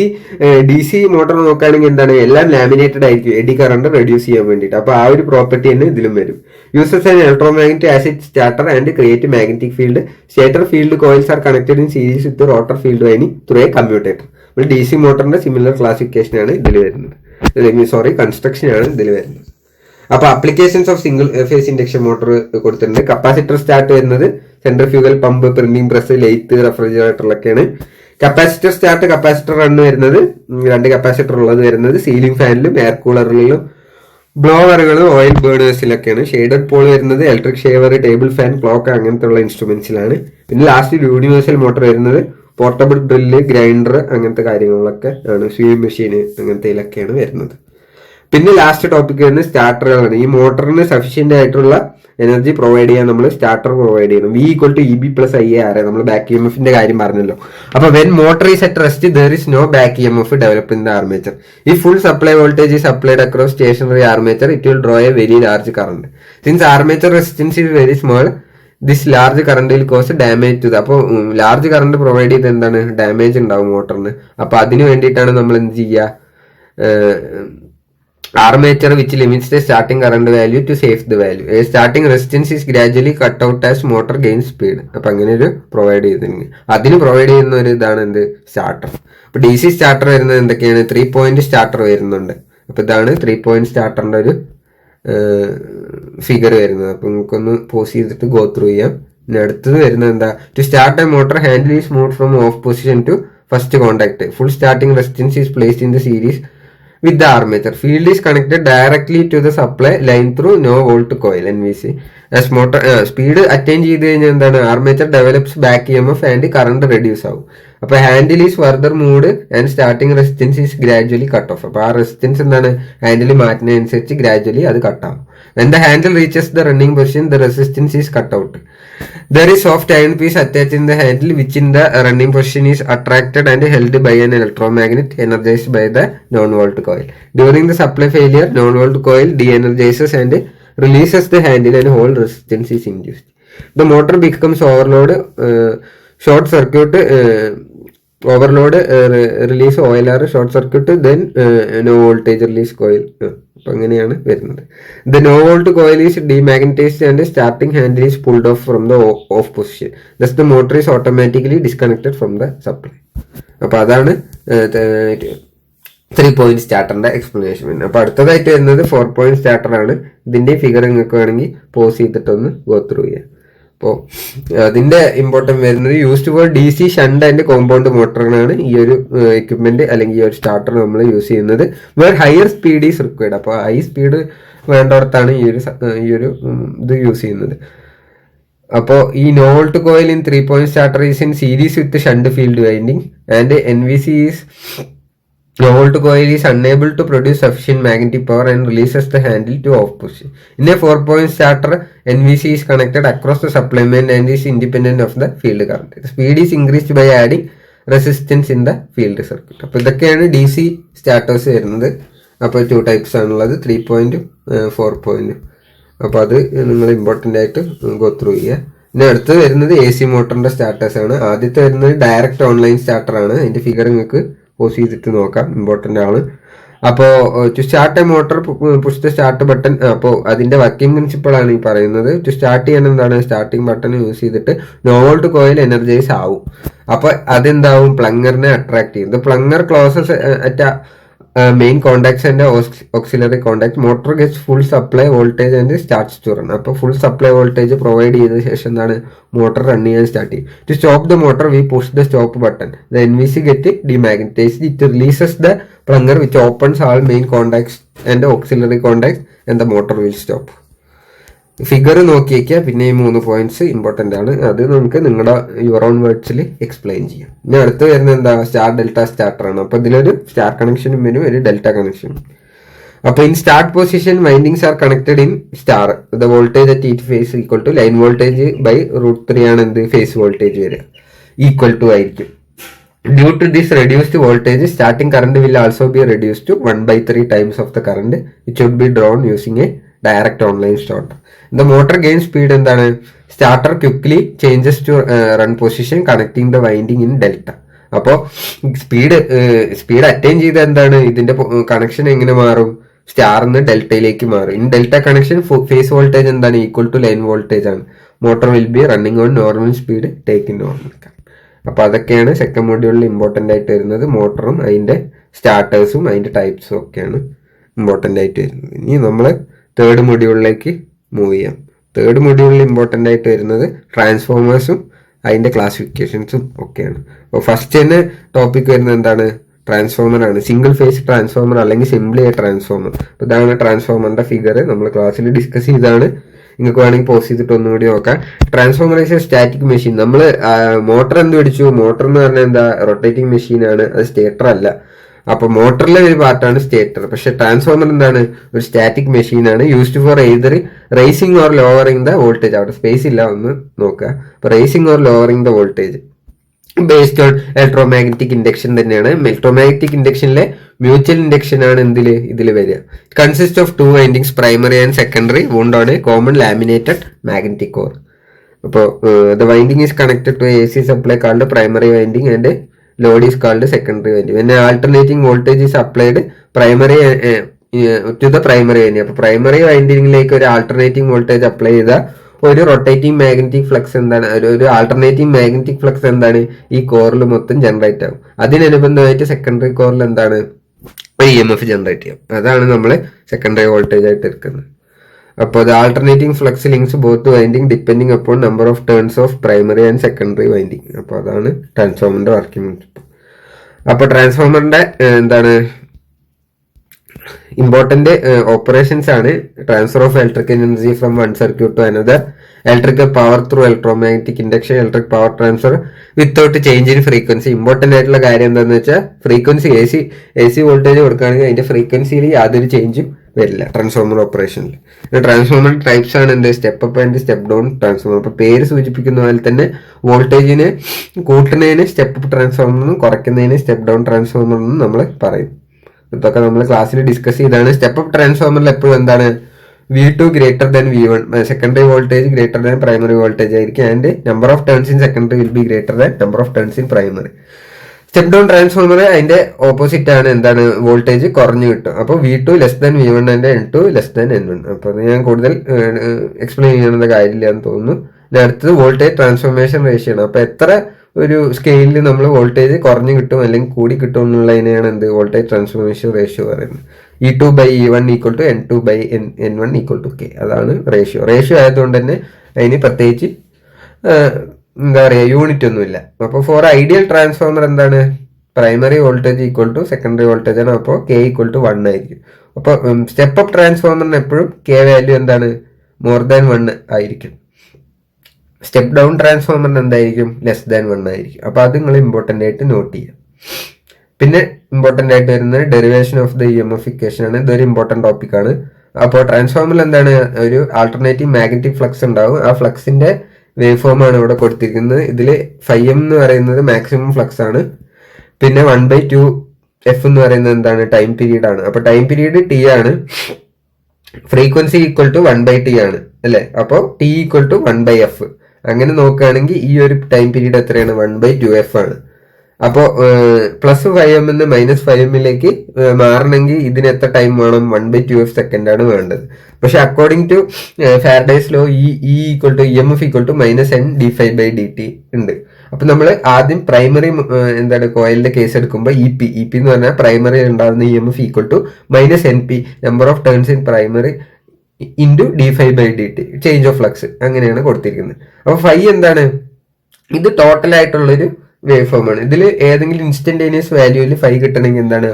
DC മോട്ടർ നോക്കുകയാണെങ്കിൽ എന്താണ് എല്ലാം ലാമിനേറ്റഡ് ആയിരിക്കും AD current reduce ചെയ്യാൻ വേണ്ടിയിട്ട്. അപ്പൊ ആ ഒരു പ്രോപ്പർട്ടി തന്നെ ഇതിലും വരും. Uses an electromagnetic acid starter and create magnetic field. Stator field coils are connected in series with rotor field winding through a commutator. DC മോട്ടറിന്റെ സിമിലർ ക്ലാസിഫിക്കേഷൻ ആണ് ഇതിൽ വരുന്നത്. കൺസ്ട്രക്ഷൻ ആണ് ഇതിൽ വരുന്നത്. അപ്പൊ applications of single phase induction motor കൊടുത്തിട്ടുണ്ട്. Capacitor start വരുന്നത് centrifugal pump, printing press, lathe, റെഫ്രിജറേറ്ററിലൊക്കെയാണ്. കപ്പാസിറ്റർ സ്റ്റാർട്ട് കപ്പാസിറ്റർ റണ്ണ് വരുന്നത് 2 കപ്പാസിറ്റർ ഉള്ളത് വരുന്നത് സീലിംഗ് ഫാനിലും എയർ കൂളറിലും ബ്ലോവറുകളും ഓയിൽ ബേണേഴ്സിലൊക്കെയാണ്. ഷെയ്ഡഡ് പോൾ വരുന്നത് electric shaver, table fan, clock അങ്ങനത്തെ ഉള്ള ഇൻസ്ട്രുമെന്റ്സിലാണ്. പിന്നെ ലാസ്റ്റ് യൂണിവേഴ്സൽ മോട്ടർ വരുന്നത് പോർട്ടബിൾ ഡ്രില്ല്, ഗ്രൈൻഡർ അങ്ങനത്തെ കാര്യങ്ങളിലൊക്കെ ആണ്. സ്വിംഗ് മെഷീൻ അങ്ങനത്തെയിലൊക്കെയാണ് വരുന്നത്. പിന്നെ ലാസ്റ്റ് ടോപ്പിക് വരുന്നത് സ്റ്റാർട്ടറുകളാണ്. ഈ മോട്ടറിന് സഫീഷ്യന്റ് ആയിട്ടുള്ള എനർജി പ്രൊവൈഡ് ചെയ്യാൻ നമ്മൾ സ്റ്റാർട്ടർ പ്രൊവൈഡ് ചെയ്യണം. V = EB + IAR. നമ്മൾ ബാക്ക് EMFന്റെ കാര്യം പറഞ്ഞല്ലോ. അപ്പൊ when motor is at rest there is no back EMF developed in the armature. ഈ full supply voltage is applied across stationary armature. It will draw a very large current. Since armature resistance is very small, this large current will cause damage to. അപ്പോൾ large current provide ചെയ്ത് എന്താണ് damage ഉണ്ടാവും മോട്ടറിന്. അപ്പൊ അതിന് വേണ്ടിയിട്ടാണ് നമ്മൾ എന്ത് ചെയ്യുക, armature which limits the starting current value to save the value. A starting resistance is gradually cut out as motor gains speed. അപ്പൊ അങ്ങനെ ഒരു പ്രൊവൈഡ് ചെയ്തിട്ടുണ്ട്. അതിന് പ്രൊവൈഡ് ചെയ്യുന്ന ഒരു ഇതാണ് എന്ത് സ്റ്റാർട്ടർ. അപ്പൊ DC സ്റ്റാർട്ടർ വരുന്നത് എന്തൊക്കെയാണ്? 3 പോയിന്റ് സ്റ്റാർട്ടർ വരുന്നുണ്ട്. അപ്പൊ ഇതാണ് 3 പോയിന്റ് സ്റ്റാർട്ടറിന്റെ ഒരു ഫിഗർ വരുന്നത്. അപ്പൊ നമുക്കൊന്ന് പോസ് ചെയ്തിട്ട് ഗോ ത്രൂ ചെയ്യാം. ഇനി അടുത്തത് വരുന്നത് എന്താ? To start a motor handle is move from off position to first contact. Full starting resistance is placed in the series with the armature. Field is connected directly to the supply line through no volt coil NVC. As motor speed attain ചെയ്ത് കഴിഞ്ഞാൽ എന്താണ് armature develops back EMF and current reduce ആവും. അപ്പൊ handle is further moved and starting resistance is gradually cut off. അപ്പൊ ആ resistance എന്താണ് handle മാറ്റുന്നതനുസരിച്ച് gradually അത് കട്ടാവും. When the handle reaches the running position, the resistance is cut out. There is soft iron piece attached in the handle which in the running position is attracted and held by an electromagnet energized by the non-volt coil. During the supply failure, non-volt coil de-energizes and releases the handle and whole resistance is induced. The motor becomes overload, short circuit overload release OLR short circuit then no voltage release coil. അപ്പൊ അങ്ങനെയാണ് വരുന്നത്. The no volt coil is demagnetised and starting handle is pulled off from the off position. Thus the motor is automatically disconnected from the supply. അപ്പൊ അതാണ് 3 point സ്റ്റാർട്ടറിന്റെ explanation വരുന്നത്. അപ്പൊ അടുത്തതായിട്ട് വരുന്നത് 4 point starter ആണ്. ഇതിന്റെ ഫിഗർ നിങ്ങൾക്ക് വേണമെങ്കിൽ പോസ് ചെയ്തിട്ടൊന്ന് ഗോ ത്രൂ ചെയ്യാം. അപ്പോൾ അതിന്റെ ഇമ്പോർട്ടൻറ്റ് വരുന്നത് used for DC shunt and compound മോട്ടറിനാണ് ഈ ഒരു എക്യുപ്മെന്റ് അല്ലെങ്കിൽ ഈ ഒരു സ്റ്റാർട്ടർ നമ്മൾ യൂസ് ചെയ്യുന്നത്. Where higher speed is required. അപ്പോൾ ഹൈ സ്പീഡ് വേണ്ടവർത്താണ് ഈ ഒരു ഇത് യൂസ് ചെയ്യുന്നത്. അപ്പോൾ ഈ no volt coil in 3 point starter is in series with shunt field winding and NVC is no volt coil is unable to produce sufficient magnetic power and releases the handle to off position. In a 4-point starter, NVC is connected across the supplement and is independent of the field current. The speed is increased by adding resistance in the field circuit. അപ്പോൾ ഇതൊക്കെയാണ് DC starters വരുന്നത്. അപ്പോൾ 2 types ആണുള്ളത്, 3 പോയിന്റും 4 പോയിന്റും. അപ്പോൾ അത് നിങ്ങൾ ഇമ്പോർട്ടൻ്റ് ആയിട്ട് ഗോ ത്രൂ ചെയ്യുക. പിന്നെ അടുത്ത് വരുന്നത് AC മോട്ടറിന്റെ സ്റ്റാർട്ടേഴ്സ് ആണ്. ആദ്യത്തെ വരുന്നത് ഡയറക്റ്റ് ഓൺലൈൻ സ്റ്റാർട്ടർ ആണ്. അതിന്റെ ഫിഗർ നിങ്ങൾക്ക് പോസ് ചെയ്തിട്ട് നോക്കാം, ഇമ്പോർട്ടൻ്റ് ആണ്. അപ്പോൾ to start a motor push the start button. അപ്പോൾ അതിന്റെ വർക്കിംഗ് പ്രിൻസിപ്പിൾ ആണ് ഈ പറയുന്നത്. ടു സ്റ്റാർട്ട് ചെയ്യാൻ എന്താണ്, സ്റ്റാർട്ടിംഗ് ബട്ടൺ യൂസ് ചെയ്തിട്ട് നോ വോൾട്ട് കോയിൽ എനർജൈസ് ആവും. അപ്പോൾ അതെന്താവും, പ്ലങ്ങറിനെ അട്രാക്ട് ചെയ്യും. The plunger closes at main contacts and auxiliary contact. Motor gets full supply voltage and starts to run. അപ്പോൾ ഫുൾ സപ്ലൈ വോൾട്ടേജ് പ്രൊവൈഡ് ചെയ്ത ശേഷം എന്താണ്, മോട്ടർ റൺ ചെയ്യാൻ സ്റ്റാർട്ട് ചെയ്യും. To stop the motor we push the stop button. The NVC get demagnetised. It releases the plunger which opens all main contacts and auxiliary contacts and the motor will stop. Figure നോക്കി വയ്ക്കുക. പിന്നെ ഈ 3 points important ആണ്. അത് നമുക്ക് നിങ്ങളുടെ your own വേർഡ്സിൽ explain ചെയ്യാം. ഇനി അടുത്ത് വരുന്നത് എന്താ, സ്റ്റാർ ഡെൽറ്റ സ്റ്റാർട്ടർ ആണ്. അപ്പോൾ ഇതിലൊരു സ്റ്റാർ കണക്ഷനും വരും, ഒരു ഡെൽറ്റ കണക്ഷനും. അപ്പോൾ in start position windings are connected in star. The voltage at each phase equal to line voltage by √3 ആണ് എന്ത് ഫേസ് വോൾട്ടേജ് വരിക, ഈക്വൽ ടു ആയിരിക്കും. Due to this reduced voltage, starting current will also be reduced to 1/3 times of the current which should be drawn using a direct online starter. The motor gains speed എന്താണ്, starter quickly changes to run position connecting the winding in delta. അപ്പോൾ speed attain ചെയ്ത എന്താണ്, ഇതിന്റെ connection എങ്ങനെ മാറും, സ്റ്റാറിന്ന് ഡെൽറ്റയിലേക്ക് മാറും. In delta connection phase voltage എന്താണ്, equal to line voltage ആണ്. Motor will be running on normal speed take in normal current. അപ്പോൾ അതൊക്കെയാണ് സെക്കൻഡ് മൊഡ്യൂളിൽ ഇമ്പോർട്ടൻ്റ് ആയിട്ട് വരുന്നത്. മോട്ടറും അതിൻ്റെ സ്റ്റാർട്ടേഴ്സും അതിൻ്റെ ടൈപ്സും ഒക്കെയാണ് ഇമ്പോർട്ടൻ്റ് ആയിട്ട് വരുന്നത്. ഇനി നമ്മൾ തേർഡ് മൊഡ്യൂളിലേക്ക് മൂവ് ചെയ്യാം. തേർഡ് മൊഡ്യൂളിൽ ഇമ്പോർട്ടൻ്റ് ആയിട്ട് വരുന്നത് ട്രാൻസ്ഫോമേഴ്സും അതിൻ്റെ ക്ലാസിഫിക്കേഷൻസും ഒക്കെയാണ്. അപ്പോൾ ഫസ്റ്റ് തന്നെ ടോപ്പിക് വരുന്നത് എന്താണ്, ട്രാൻസ്ഫോമർ ആണ്. സിംഗിൾ ഫേസ് ട്രാൻസ്ഫോമർ അല്ലെങ്കിൽ സിംപ്ലി എ ട്രാൻസ്ഫോമർ. അപ്പോൾ ഇതാണ് ട്രാൻസ്ഫോമറിന്റെ ഫിഗർ. നമ്മൾ ക്ലാസ്സിൽ ഡിസ്കസ് ചെയ്താണ്. നിങ്ങൾക്ക് വേണമെങ്കിൽ പോസ് ചെയ്തിട്ട് ഒന്നുകൂടി നോക്കാം. Transformer is A static machine. നമ്മൾ മോട്ടർ എന്ത് പിടിച്ചു, മോട്ടർ എന്ന് പറഞ്ഞാൽ എന്താ, റൊട്ടേറ്റിംഗ് മെഷീനാണ്, അത് സ്റ്റേറ്റർ അല്ല. അപ്പൊ മോട്ടറിലെ ഒരു പാർട്ടാണ് സ്റ്റേറ്റർ. പക്ഷെ ട്രാൻസ്ഫോമർ എന്താണ്, ഒരു സ്റ്റാറ്റിക് മെഷീനാണ്. Used for either raising or lowering the voltage. അവിടെ സ്പേസ് ഇല്ല, ഒന്ന് നോക്കുക. അപ്പൊ raising or lowering the voltage based on electromagnetic induction തന്നെയാണ്. ഇലക്ട്രോമാഗ്നറ്റിക് ഇൻഡക്ഷനിലെ മ്യൂച്വൽ ഇൻഡക്ഷൻ ആണ് ഇതിൽ വരിക. Consist of 2 windings, primary and secondary, wound on a common laminated magnetic core. അപ്പോൾ the winding is connected to a AC supply called primary winding and load is called secondary winding. When alternating voltage is applied primary to the primary winding. അപ്പോൾ primary വൈൻഡിങ്ങിലേക്ക് ഒരു alternating voltage apply ചെയ്ത ഒരു rotating magnetic flux എന്താണ്, ഒരു alternating magnetic flux എന്താണ്, ഈ കോറിൽ മൊത്തം ജനറേറ്റ് ആവും. അതിനനുബന്ധമായിട്ട് സെക്കൻഡറി കോറിൽ എന്താണ്, EMF ജനറേറ്റ് ചെയ്യും. അതാണ് നമ്മൾ സെക്കൻഡറി വോൾട്ടേജ് ആയിട്ട് എടുക്കുന്നത്. അപ്പോൾ the alternating flux links both winding depending upon number of turns of primary and secondary winding. അപ്പോൾ അതാണ് ട്രാൻസ്ഫോമറിന്റെ വർക്കിംഗ് പ്രിൻസിപ്പിൾ. അപ്പോൾ ട്രാൻസ്ഫോമറിന്റെ എന്താണ് ഇമ്പോർട്ടന്റ് ഓപ്പറേഷൻസ് ആണ്. Transfer of electrical energy from one circuit to another, electrical power through electromagnetic induction, electric power transfer without change in frequency. Important ആയിട്ടുള്ള കാര്യം എന്താണെന്ന് വെച്ചാൽ ഫ്രീക്വൻസി AC വോൾട്ടേജ് കൊടുക്കുകയാണെങ്കിൽ അതിന്റെ ഫ്രീക്വൻസിയിൽ യാതൊരു ചേഞ്ചും വരില്ല ട്രാൻസ്ഫോമർ ഓപ്പറേഷനിൽ. ട്രാൻസ്ഫോമർ ടൈപ്സ് ആണ് എന്ത്, step up and step down transformer. അപ്പൊ പേര് സൂചിപ്പിക്കുന്ന പോലെ തന്നെ വോൾട്ടേജിന് കൂട്ടുന്നതിന് സ്റ്റെപ്പ് അപ്പ് ട്രാൻസ്ഫോമർ എന്നും കുറയ്ക്കുന്നതിന് സ്റ്റെപ്പ് ഡൗൺ ട്രാൻസ്ഫോമർ എന്നും നമ്മൾ പറയും. ഇതൊക്കെ നമ്മൾ ക്ലാസ്സിൽ ഡിസ്കസ് ചെയ്താണ്. സ്റ്റെപ്പ് അപ്പ് ട്രാൻസ്ഫോമറിൽ എപ്പോഴും എന്താണ്, V2 greater than V1, secondary voltage greater than primary voltage ആയിരിക്കും. And number of turns in secondary will be greater than number of turns in primary. Step down transformer അതിന്റെ opposite ആണ്, എന്താണ്, voltage കുറഞ്ഞു കിട്ടും. അപ്പോൾ V2 V1 and N2 N1. അപ്പൊ അത് ഞാൻ കൂടുതൽ എക്സ്പ്ലെയിൻ ചെയ്യണത് കാര്യമില്ല എന്ന് തോന്നുന്നു. അടുത്തത് വോൾട്ടേജ് ട്രാൻസ്ഫോർമേഷൻ റേഷ്യോ ആണ്. അപ്പൊ എത്ര ഒരു സ്കെയിലിൽ നമ്മൾ വോൾട്ടേജ് കുറഞ്ഞു കിട്ടും അല്ലെങ്കിൽ കൂടി കിട്ടും എന്നുള്ളതിനെയാണ് എന്ത് വോൾട്ടേജ് ട്രാൻസ്ഫോർമേഷൻ റേഷ്യോ പറയുന്നത്. E2/E1 = N2/N1 = K. അതാണ് റേഷ്യോ ആയതുകൊണ്ട് തന്നെ അതിന് പ്രത്യേകിച്ച് എന്താ പറയുക യൂണിറ്റ് ഒന്നുമില്ല. അപ്പോൾ ഫോർ ഐഡിയൽ ട്രാൻസ്ഫോമർ എന്താണ്, പ്രൈമറി വോൾട്ടേജ് = സെക്കൻഡറി വോൾട്ടേജ് ആണ്. അപ്പോൾ K = 1 ആയിരിക്കും. അപ്പോൾ സ്റ്റെപ്പ് അപ്പ് ട്രാൻസ്ഫോമറിന് എപ്പോഴും K വാല്യൂ എന്താണ്, (1) ആയിരിക്കും. സ്റ്റെപ്പ് ഡൗൺ ട്രാൻസ്ഫോമറിന് എന്തായിരിക്കും, (1) ആയിരിക്കും. അപ്പോൾ അത് നിങ്ങൾ ഇമ്പോർട്ടൻ്റ് ആയിട്ട് നോട്ട് ചെയ്യുക. പിന്നെ ഇമ്പോർട്ടൻ്റ് ആയിട്ട് വരുന്നത് derivation of the EMF equation ആണ്. ഇതൊരു ഇമ്പോർട്ടൻ്റ് ടോപ്പിക് ആണ്. അപ്പോൾ ട്രാൻസ്ഫോമറിൽ എന്താണ്, ഒരു ആൾട്ടർനേറ്റീവ് മാഗ്നറ്റിക് ഫ്ലക്സ് ഉണ്ടാവും. ആ ഫ്ലക്സിന്റെ വേവ് ഫോം ആണ് ഇവിടെ കൊടുത്തിരിക്കുന്നത്. ഇതിൽ φm എന്ന് പറയുന്നത് മാക്സിമം ഫ്ലക്സ് ആണ്. പിന്നെ 1/2f എന്ന് പറയുന്നത് എന്താണ്, ടൈം പീരീഡ് ആണ്. അപ്പൊ ടൈം പീരീഡ് T ആണ്. ഫ്രീക്വൻസി = 1/T ആണ് അല്ലെ. അപ്പോൾ T = 1/f. അങ്ങനെ നോക്കുകയാണെങ്കിൽ ഈ ഒരു ടൈം പീരീഡ് എത്രയാണ്, 1/2f ആണ്. അപ്പോൾ +5m നിന്ന് -5m മാറണമെങ്കിൽ ഇതിന് എത്ര ടൈം വേണം, 1/2f സെക്കൻഡ് ആണ് വേണ്ടത്. പക്ഷെ according to Faraday's law EMF = -N/dφ/dt ഉണ്ട്. അപ്പൊ നമ്മൾ ആദ്യം പ്രൈമറി എന്താണ് കോയിലിന്റെ കേസ് എടുക്കുമ്പോൾ EP എന്ന് പറഞ്ഞാൽ പ്രൈമറി ഉണ്ടാകുന്ന EMF = -NP number of turns in primary *dφ/dt change of flux, അങ്ങനെയാണ് കൊടുത്തിരിക്കുന്നത്. അപ്പൊ φ എന്താണ്, ഇത് ടോട്ടൽ ആയിട്ടുള്ളൊരു വേവ് ഫോം ആണ്. ഇതിൽ ഏതെങ്കിലും ഇൻസ്റ്റന്റേനിയസ് വാല്യൂവിൽ φ കിട്ടണമെങ്കിൽ എന്താണ്,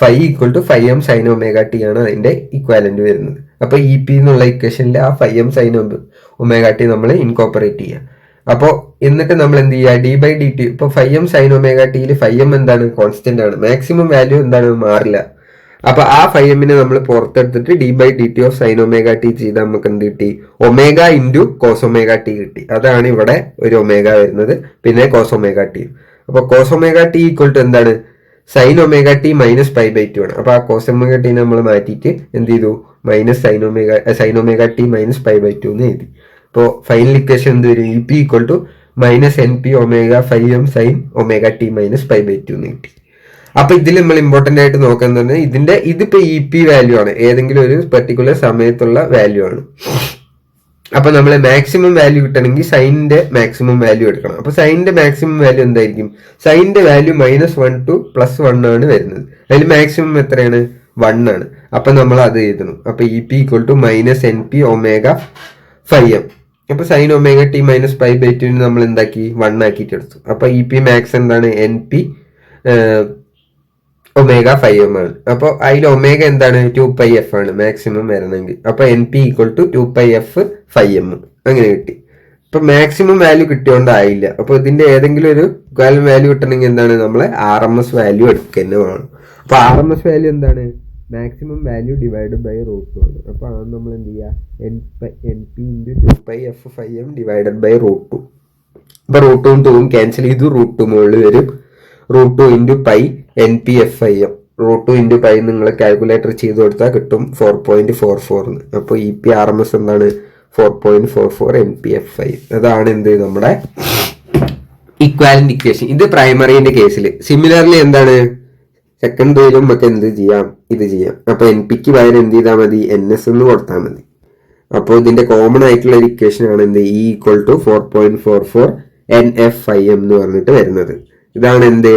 φ = φm sin ωt ആണ് അതിന്റെ ഇക്വാലന്റ് വരുന്നത്. അപ്പൊ EP എന്നുള്ള ഇക്വേഷനിൽ ആ φm sin ωt നമ്മൾ ഇൻകോപ്പറേറ്റ് ചെയ്യുക. അപ്പോൾ എന്നിട്ട് നമ്മൾ എന്ത് ചെയ്യുക, d/dt. ഇപ്പൊ φm sin ωt φm എന്താണ്, കോൺസ്റ്റന്റ് ആണ്. മാക്സിമം വാല്യൂ എന്താണ്, മാറില്ല. അപ്പൊ ആ φm-നെ നമ്മൾ പുറത്തെടുത്തിട്ട് d/dt ഓഫ് sin ωt ചെയ്താൽ നമുക്ക് എന്ത് കിട്ടി, ω × cos ωt കിട്ടി. അതാണ് ഇവിടെ ഒരു ω വരുന്നത്, പിന്നെ cos ωt. അപ്പൊ cos ωt = എന്താണ്, sin ωt -π/2 ആണ്. അപ്പൊ ആ cos ωt നമ്മൾ മാറ്റിയിട്ട് എന്ത് ചെയ്തു, sin ωt -π/2 എന്ന് എഴുതി. അപ്പോൾ ഫൈനൽ ഇക്വേഷൻ എന്ത് വരും, EP = -NP ω/φm sin ωt -π/2 എന്ന് കിട്ടി. അപ്പൊ ഇതിൽ നമ്മൾ ഇമ്പോർട്ടന്റ് ആയിട്ട് നോക്കുന്നത് ഇതിപ്പോ EP വാല്യൂ ആണ്, ഏതെങ്കിലും ഒരു പെർട്ടിക്കുലർ സമയത്തുള്ള വാല്യൂ ആണ്. അപ്പൊ നമ്മൾ മാക്സിമം വാല്യൂ കിട്ടണമെങ്കിൽ സൈനിന്റെ മാക്സിമം വാല്യൂ എടുക്കണം. അപ്പൊ സൈനിന്റെ മാക്സിമം വാല്യൂ എന്തായിരിക്കും, സൈനിന്റെ വാല്യൂ -1 to +1 ആണ് വരുന്നത്. അതിൽ മാക്സിമം എത്രയാണ്, 1 ആണ്. അപ്പൊ നമ്മൾ അത് എഴുതണം. അപ്പൊ EP = -NP ω/φm. അപ്പൊ sin ωt -π/2 നമ്മൾ എന്താക്കി, 1 ആക്കിയിട്ട് എടുത്തു. അപ്പൊ EP മാക്സ് എന്താണ്, NP ω/φm ആണ്. അപ്പൊ അതിൽ ω എന്താണ്, 2πf ആണ് മാക്സിമം വരണമെങ്കിൽ. അപ്പൊ NP = 2πf/φm അങ്ങനെ കിട്ടി. ഇപ്പൊ മാക്സിമം വാല്യൂ കിട്ടിയോണ്ടായില്ല. അപ്പൊ ഇതിന്റെ ഏതെങ്കിലും ഒരു ഇക്വാലന്റ് വാല്യൂ കിട്ടണമെങ്കിൽ എന്താണ്, നമ്മളെ RMS വാല്യൂ എടുക്കുക തന്നെ വേണം. അപ്പൊ RMS വാല്യൂ എന്താണ്, മാക്സിമം വാല്യൂ /√2 ആണ്. അപ്പൊ അത് നമ്മൾ എന്ത് ചെയ്യുക, NP × 2πf/φm /√2. അപ്പൊ √2 ും 2ഉം ക്യാൻസൽ ചെയ്തു, √2 മുകളിൽ വരും. √2 × π NPfIm. √2 × π നിങ്ങൾ കാൽക്കുലേറ്റർ ചെയ്ത് കൊടുത്താൽ കിട്ടും 4.44 എന്ന്. അപ്പോൾ EP RMS എന്താണ്, 4.44 NPfI. അതാണ് എന്ത് നമ്മുടെ ഇക്വാലന്റ് ഇക്വേഷൻ. ഇത് പ്രൈമറിന്റെ കേസിൽ. സിമിലർലി എന്താണ്, സെക്കൻഡറിയിലും നമുക്ക് എന്ത് ചെയ്യാം, ഇത് ചെയ്യാം. അപ്പൊ NPക്ക് പകരം എന്ത് ചെയ്താൽ മതി, NS എന്ന് കൊടുത്താൽ മതി. അപ്പോൾ ഇതിന്റെ കോമൺ ആയിട്ടുള്ള ഒരു ഇക്വേഷൻ ആണ് എന്ത്, E = 4.44 NFIm എന്ന് പറഞ്ഞിട്ട് വരുന്നത്. ഇതാണ് എന്ത്,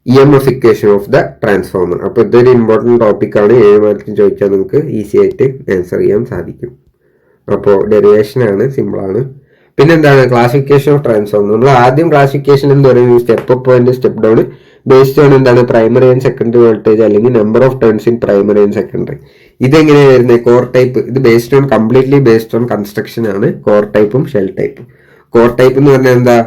EMF equation of the transformer. അപ്പൊ ഇതൊരു ഇമ്പോർട്ടന്റ് ടോപ്പിക് ആണ്. 7 മാർക്കിന് ചോദിച്ചാൽ നിങ്ങൾക്ക് ഈസി ആയിട്ട് ആൻസർ ചെയ്യാൻ സാധിക്കും. അപ്പോൾ ഡെറിവേഷൻ ആണ്, സിമ്പിൾ ആണ്. പിന്നെ എന്താണ്, ക്ലാസിഫിക്കേഷൻ ഓഫ് ട്രാൻസ്ഫോമർ. നമ്മൾ ആദ്യം ക്ലാസിഫിക്കേഷൻ എന്ന് പറയുന്നത് step up and step down based on എന്താണ്, പ്രൈമറി ആൻഡ് സെക്കൻഡറി വോൾട്ടേജ് അല്ലെങ്കിൽ number of turns in primary and secondary. ഇതെങ്ങനെയാണ് വരുന്നത്, കോർ ടൈപ്പ്. ഇത് കംപ്ലീറ്റ്ലി ബേസ്ഡ് ഓൺ കൺസ്ട്രക്ഷൻ ആണ്, കോർ ടൈപ്പും ഷെൽ ടൈപ്പും. കോർ ടൈപ്പ് എന്ന് പറഞ്ഞാൽ എന്താ,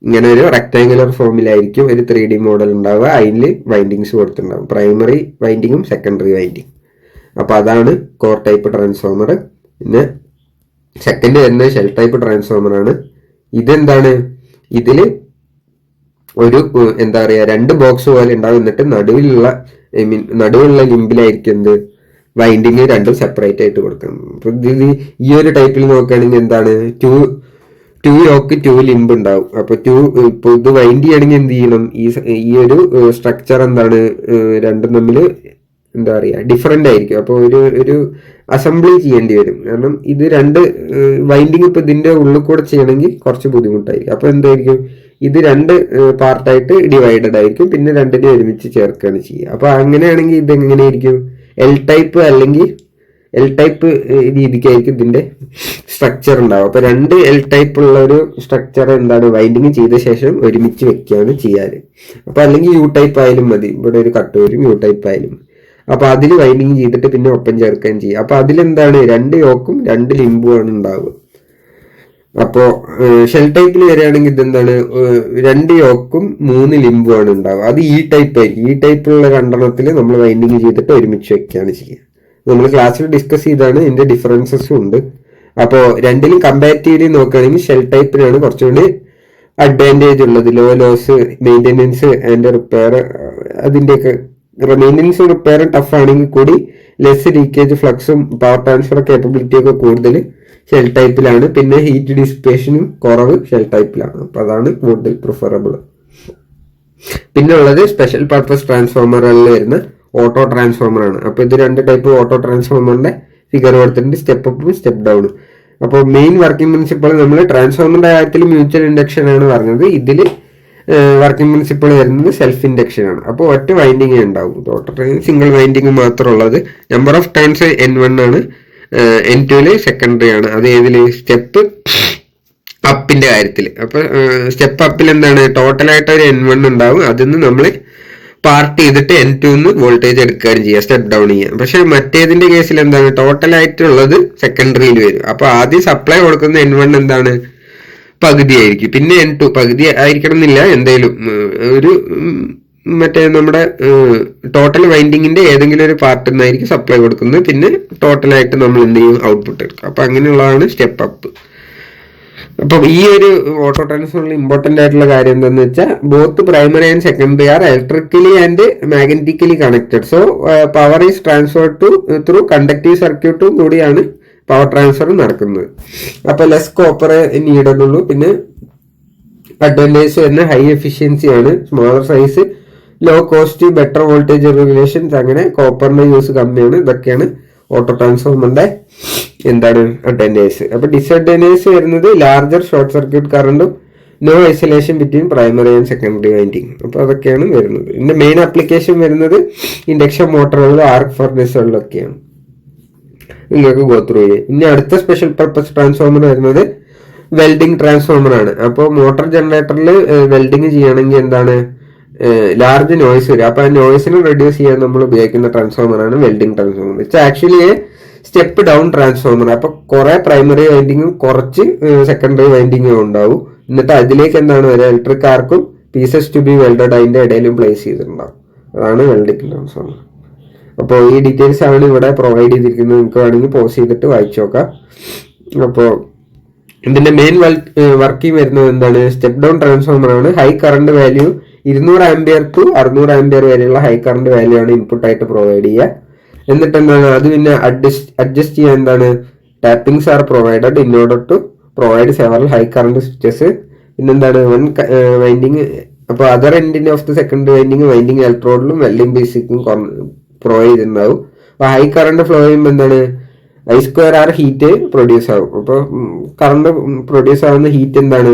ഇങ്ങനെ ഒരു റെക്ടാങ്കുലർ ഫോമിലായിരിക്കും ഒരു 3D മോഡൽ ഉണ്ടാവുക. അതിൽ വൈൻഡിങ്സ് കൊടുത്തിട്ടുണ്ടാവും, പ്രൈമറി വൈൻഡിങ്ങും സെക്കൻഡറി വൈൻഡിങ്. അപ്പൊ അതാണ് കോർ ടൈപ്പ് ട്രാൻസ്ഫോമർ. പിന്നെ സെക്കൻഡ് വരുന്നത് ഷെൽ ടൈപ്പ് ട്രാൻസ്ഫോമർ ആണ്. ഇതെന്താണ്, ഇതില് ഒരു എന്താ പറയാ 2 ബോക്സ് പോലെ ഉണ്ടാവും. എന്നിട്ട് നടുവിലുള്ള ലിമ്പിലായിരിക്കും എന്ത്, വൈൻഡിങ് രണ്ടും സെപ്പറേറ്റ് ആയിട്ട് കൊടുക്കണം. അപ്പൊ ഇത് ഈ ഒരു ടൈപ്പിൽ നോക്കുകയാണെങ്കിൽ എന്താണ്, ടു യോക്ക് ടു ലിംബ് ഉണ്ടാവും. അപ്പൊ ഇപ്പൊ ഇത് വൈൻഡ് ചെയ്യണമെങ്കിൽ എന്ത് ചെയ്യണം, ഈ ഒരു സ്ട്രക്ചർ എന്താണ് രണ്ടും തമ്മിൽ എന്താ പറയാ ഡിഫറെന്റ് ആയിരിക്കും. അപ്പൊ ഒരു അസംബ്ലി ചെയ്യേണ്ടി വരും. കാരണം ഇത് രണ്ട് വൈൻഡിങ് ഇപ്പൊ ഇതിന്റെ ഉള്ളിൽ കൂടെ ചെയ്യണമെങ്കിൽ കുറച്ച് ബുദ്ധിമുട്ടായിരിക്കും. അപ്പൊ എന്തായിരിക്കും, ഇത് രണ്ട് പാർട്ടായിട്ട് ഡിവൈഡഡ് ആയിരിക്കും, പിന്നെ രണ്ടിനെ ഒരുമിച്ച് ചേർക്കുകയാണ് ചെയ്യുക. അപ്പൊ അങ്ങനെയാണെങ്കിൽ ഇത് എങ്ങനെയായിരിക്കും, എൽ ടൈപ്പ് അല്ലെങ്കിൽ എൽ ടൈപ്പ് രീതിക്കായിരിക്കും ഇതിന്റെ സ്ട്രക്ചർ ഉണ്ടാവും. അപ്പൊ രണ്ട് എൽ ടൈപ്പ് ഉള്ള ഒരു സ്ട്രക്ചർ എന്താണ് വൈൻഡിങ് ചെയ്ത ശേഷം ഒരുമിച്ച് വെക്കുകയാണ് ചെയ്യാറ്. അപ്പൊ അല്ലെങ്കിൽ യു ടൈപ്പ് ആയാലും മതി, ഇവിടെ ഒരു കട്ട് വരും, യു ടൈപ്പ് ആയാലും. അപ്പൊ അതിൽ വൈൻഡിങ് ചെയ്തിട്ട് പിന്നെ ഒപ്പം ചേർക്കുകയും ചെയ്യും. അപ്പൊ അതിലെന്താണ് രണ്ട് യോക്കും രണ്ട് ലിംബുമാണ് ഉണ്ടാവുക. അപ്പോ ഷെൽ ടൈപ്പിൽ വരികയാണെങ്കിൽ ഇതെന്താണ്, രണ്ട് യോക്കും 3 ലിംബുമാണ് ഉണ്ടാവുക. അത് ഈ ടൈപ്പ് ആയിരിക്കും. ഈ ടൈപ്പിലുള്ള രണ്ടെണ്ണത്തിൽ നമ്മൾ വൈൻഡിങ് ചെയ്തിട്ട് ഒരുമിച്ച് വെക്കുകയാണ് ചെയ്യുക. നമ്മൾ ക്ലാസ്സിൽ ഡിസ്കസ് ചെയ്താണ്, ഇതിന്റെ ഡിഫറൻസസും ഉണ്ട്. അപ്പോൾ രണ്ടിലും കമ്പാരിറ്റീവ്ലി നോക്കുകയാണെങ്കിൽ ഷെൽ ടൈപ്പിനാണ് കുറച്ചുകൂടി അഡ്വാൻറ്റേജ് ഉള്ളത്. Low loss, maintenance and repair, അതിൻ്റെയൊക്കെ മെയിൻ്റെനൻസ് റിപ്പയറും ടഫ് ആണെങ്കിൽ കൂടി ലെസ് ലീക്കേജ്, ഫ്ലക്സും പവർ ട്രാൻസ്ഫർ കേപ്പബിലിറ്റി ഒക്കെ കൂടുതൽ ഷെൽ ടൈപ്പിലാണ്. പിന്നെ ഹീറ്റ് ഡിസിപ്പേഷനും കുറവ് ഷെൽ ടൈപ്പിലാണ്. അപ്പൊ അതാണ് കൂടുതൽ പ്രിഫറബിൾ. പിന്നെ ഉള്ളത് സ്പെഷ്യൽ പർപ്പസ് ട്രാൻസ്ഫോമറുകളിൽ വരുന്ന ഓട്ടോ ട്രാൻസ്ഫോമർ ആണ്. അപ്പൊ ഇത് രണ്ട് ടൈപ്പ് ഓട്ടോ ട്രാൻസ്ഫോമറിന്റെ ഫിഗർ കൊടുത്തിട്ടുണ്ട്, സ്റ്റെപ്പ് അപ്പും സ്റ്റെപ്പ് ഡൗണും. അപ്പോൾ മെയിൻ വർക്കിംഗ് പ്രിൻസിപ്പിൾ നമ്മൾ ട്രാൻസ്ഫോമറിന്റെ കാര്യത്തിൽ മ്യൂച്വൽ ഇൻഡക്ഷൻ ആണ് പറഞ്ഞത്. ഇതിൽ വർക്കിംഗ് പ്രിൻസിപ്പിൾ വരുന്നത് സെൽഫ് ഇൻഡക്ഷൻ ആണ്. അപ്പോൾ ഒറ്റ വൈൻഡിങ് ഉണ്ടാവും, സിംഗിൾ വൈൻഡിങ് മാത്രം ഉള്ളത്. നമ്പർ ഓഫ് ടേൺസ് N1 ആണ്, N2 സെക്കൻഡറി ആണ്. അത് ഏതില്, സ്റ്റെപ്പ് അപ്പിന്റെ കാര്യത്തിൽ. അപ്പൊ സ്റ്റെപ്പ് അപ്പിൽ എന്താണ്, ടോട്ടലായിട്ട് ഒരു N1 ഉണ്ടാവും, അതിന്ന് നമ്മൾ പാർട്ട് ചെയ്തിട്ട് N2 വോൾട്ടേജ് എടുക്കുകയും ചെയ്യുക, സ്റ്റെപ്പ് ഡൗൺ ചെയ്യുക. പക്ഷെ മറ്റേതിന്റെ കേസിൽ എന്താണ്, ടോട്ടലായിട്ടുള്ളത് സെക്കൻഡറിയിൽ വരും. അപ്പൊ ആദ്യം സപ്ലൈ കൊടുക്കുന്ന N1 എന്താണ്, പകുതി ആയിരിക്കും. പിന്നെ N2 പകുതി ആയിരിക്കണം എന്നില്ല, എന്തായാലും ഒരു മറ്റേ നമ്മുടെ ടോട്ടൽ വൈൻഡിങ്ങിന്റെ ഏതെങ്കിലും ഒരു പാർട്ടിൽ നിന്നായിരിക്കും സപ്ലൈ കൊടുക്കുന്നത്. പിന്നെ ടോട്ടലായിട്ട് നമ്മൾ എന്ത് ചെയ്യും, ഔട്ട്പുട്ട് എടുക്കും. അപ്പൊ അങ്ങനെയുള്ളതാണ് സ്റ്റെപ്പ് അപ്പ്. അപ്പം ഈ ഒരു ഓട്ടോ ട്രാൻസ്ഫോമറിൽ ഇമ്പോർട്ടന്റ് ആയിട്ടുള്ള കാര്യം എന്താണെന്ന് വെച്ചാൽ, both primary and secondary are electrically and magnetically connected. So power is transfer through conductive സർക്യൂട്ടും കൂടിയാണ് പവർ ട്രാൻസ്ഫർ നടക്കുന്നത്. അപ്പൊ ലെസ് കോപ്പർ നീഡഡ് ഉള്ളൂ. പിന്നെ അഡ്വാൻറ്റേജ് വരുന്ന ഹൈ എഫിഷ്യൻസി ആണ്, smaller size, low cost, better voltage regulations, അങ്ങനെ കോപ്പറിന്റെ യൂസ് കമ്മിയാണ്. ഇതൊക്കെയാണ് ഓട്ടോ ട്രാൻസ്ഫോമറിന്റെ എന്താണ് അഡ്വാൻറ്റേജ്. അപ്പൊ ഡിസഡ്വാൻറ്റേജ് വരുന്നത് ലാർജർ ഷോർട്ട് സർക്യൂട്ട് കറണ്ടും no isolation between primary and secondary winding. അപ്പൊ അതൊക്കെയാണ് വരുന്നത്. ഇതിന്റെ മെയിൻ ആപ്ലിക്കേഷൻ വരുന്നത് ഇൻഡക്ഷൻ മോട്ടറുകളിലും ആർക്ക് ഫർണസുകളിലൊക്കെയാണ്. നിങ്ങൾക്ക് ഗോ ത്രൂ ചെയ്യും. ഇനി അടുത്ത സ്പെഷ്യൽ പർപ്പസ് ട്രാൻസ്ഫോമർ വരുന്നത് വെൽഡിംഗ് ട്രാൻസ്ഫോമർ ആണ്. അപ്പോൾ മോട്ടോർ ജനറേറ്ററിൽ വെൽഡിങ് ചെയ്യണമെങ്കിൽ എന്താണ്, ലാർജ് നോയ്സ് വരും. അപ്പൊ ആ നോയ്സിനെ റെഡ്യൂസ് ചെയ്യാൻ നമ്മൾ ഉപയോഗിക്കുന്ന ട്രാൻസ്ഫോമർ ആണ് welding transformer. It's actually step down transformer. അപ്പൊ കുറെ പ്രൈമറി വൈൻഡിങ്ങും കുറച്ച് സെക്കൻഡറി വൈൻഡിങ്ങും ഉണ്ടാവും. എന്നിട്ട് അതിലേക്ക് എന്താണ് ഒരു ഇലക്ട്രിക് ആർക്കും പീസസ് ടു ബി വെൽഡഡ് അതിന്റെ ഇടയിലും പ്ലേസ് ചെയ്തിട്ടുണ്ടാവും. അതാണ് വെൽഡിംഗ് ട്രാൻസ്ഫോമർ. അപ്പോൾ ഈ ഡീറ്റെയിൽസ് ആണ് ഇവിടെ പ്രൊവൈഡ് ചെയ്തിരിക്കുന്നത്. നിങ്ങൾക്ക് വേണമെങ്കിൽ പോസ് ചെയ്തിട്ട് വായിച്ചു നോക്കാം. അപ്പോൾ ഇതിന്റെ മെയിൻ വർക്കിംഗ് വരുന്നത് എന്താണ്, സ്റ്റെപ്പ് ഡൗൺ ട്രാൻസ്ഫോമർ ആണ്. High current value 200 ampere to 600 ampere വരെയുള്ള ഹൈ കറണ്ട് വാല്യൂ ആണ് ഇൻപുട്ട് ആയിട്ട് പ്രൊവൈഡ് ചെയ്യുക. എന്നിട്ട് എന്താണ്, അത് പിന്നെ അഡ്ജസ്റ്റ് ചെയ്യാൻ എന്താണ്, tappings are provided in order to provide several high current switches. പിന്നെന്താണ്, വൺ വൈൻഡിങ്. അപ്പൊ അതർ എൻഡിന്റെ ഓഫ് ദ സെക്കൻഡ് വൈൻഡിങ് ഇലക്ട്രോഡിലും വെൽഡിംഗ് ബേസിക്കും പ്രൊവൈഡ് ചെയ്തിട്ടുണ്ടാവും. അപ്പൊ ഹൈ കറണ്ട് ഫ്ലോ ചെയ്യുമ്പോൾ എന്താണ്, I²R ഹീറ്റ് പ്രൊഡ്യൂസ് ആകും. അപ്പൊ കറണ്ട് പ്രൊഡ്യൂസ് ആവുന്ന ഹീറ്റ് എന്താണ്,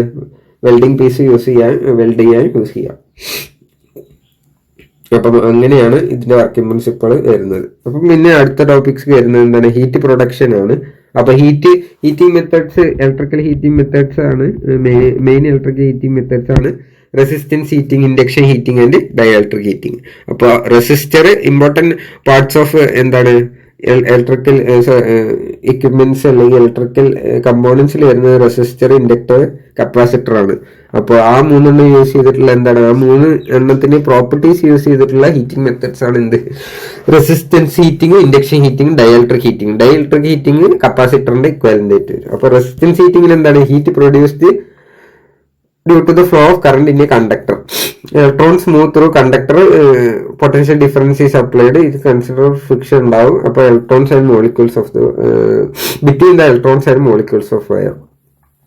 വെൽഡിംഗ് പീസ് യൂസ് ചെയ്യാൻ, വെൽഡ് ചെയ്യാൻ യൂസ് ചെയ്യാം. അപ്പം അങ്ങനെയാണ് ഇതിന്റെ വർക്കിംഗ് പ്രിൻസിപ്പിൾ വരുന്നത്. അപ്പം പിന്നെ അടുത്ത ടോപ്പിക്സ് വരുന്നത് എന്താണ്, ഹീറ്റ് പ്രൊഡക്ഷൻ ആണ്. അപ്പൊ heating methods, electrical heating methods ആണ് മെയിൻ ഇലക്ട്രിക്കൽ ഹീറ്റിംഗ് മെത്തേഡ്സ് ആണ് resistance heating, induction heating and dielectric heating. അപ്പൊ റെസിസ്റ്റർ ഇമ്പോർട്ടന്റ് പാർട്സ് ഓഫ് എന്താണ് ഇലക്ട്രിക്കൽ എക്യുപ്മെന്റ്സ് അല്ലെങ്കിൽ ഇലക്ട്രിക്കൽ കമ്പോണൻസിൽ വരുന്നത് റെസിസ്റ്റർ, ഇൻഡക്ടർ, കപ്പാസിറ്റർ ആണ്. അപ്പോൾ ആ 3 എണ്ണം യൂസ് ചെയ്തിട്ടുള്ള എന്താണ്, ആ 3 എണ്ണത്തിന്റെ പ്രോപ്പർട്ടീസ് യൂസ് ചെയ്തിട്ടുള്ള ഹീറ്റിംഗ് മെത്തേഡ്സ് ആണ് എന്ത്, resistance heating, induction heating, dielectric heating. Dielectric heating കപ്പാസിറ്ററിന്റെ ഇക്വാലന്റ് ആയിട്ട് വരും. അപ്പോൾ റെസിസ്റ്റൻസ് ഹീറ്റിംഗിൽ എന്താണ്, heat produced due to the flow of current in a conductor. Electrons move through conductor, potential difference is applied, ഇത് consider friction ഉണ്ടാവും. അപ്പോൾ electrons and molecules of the between the electrons and molecules of wire.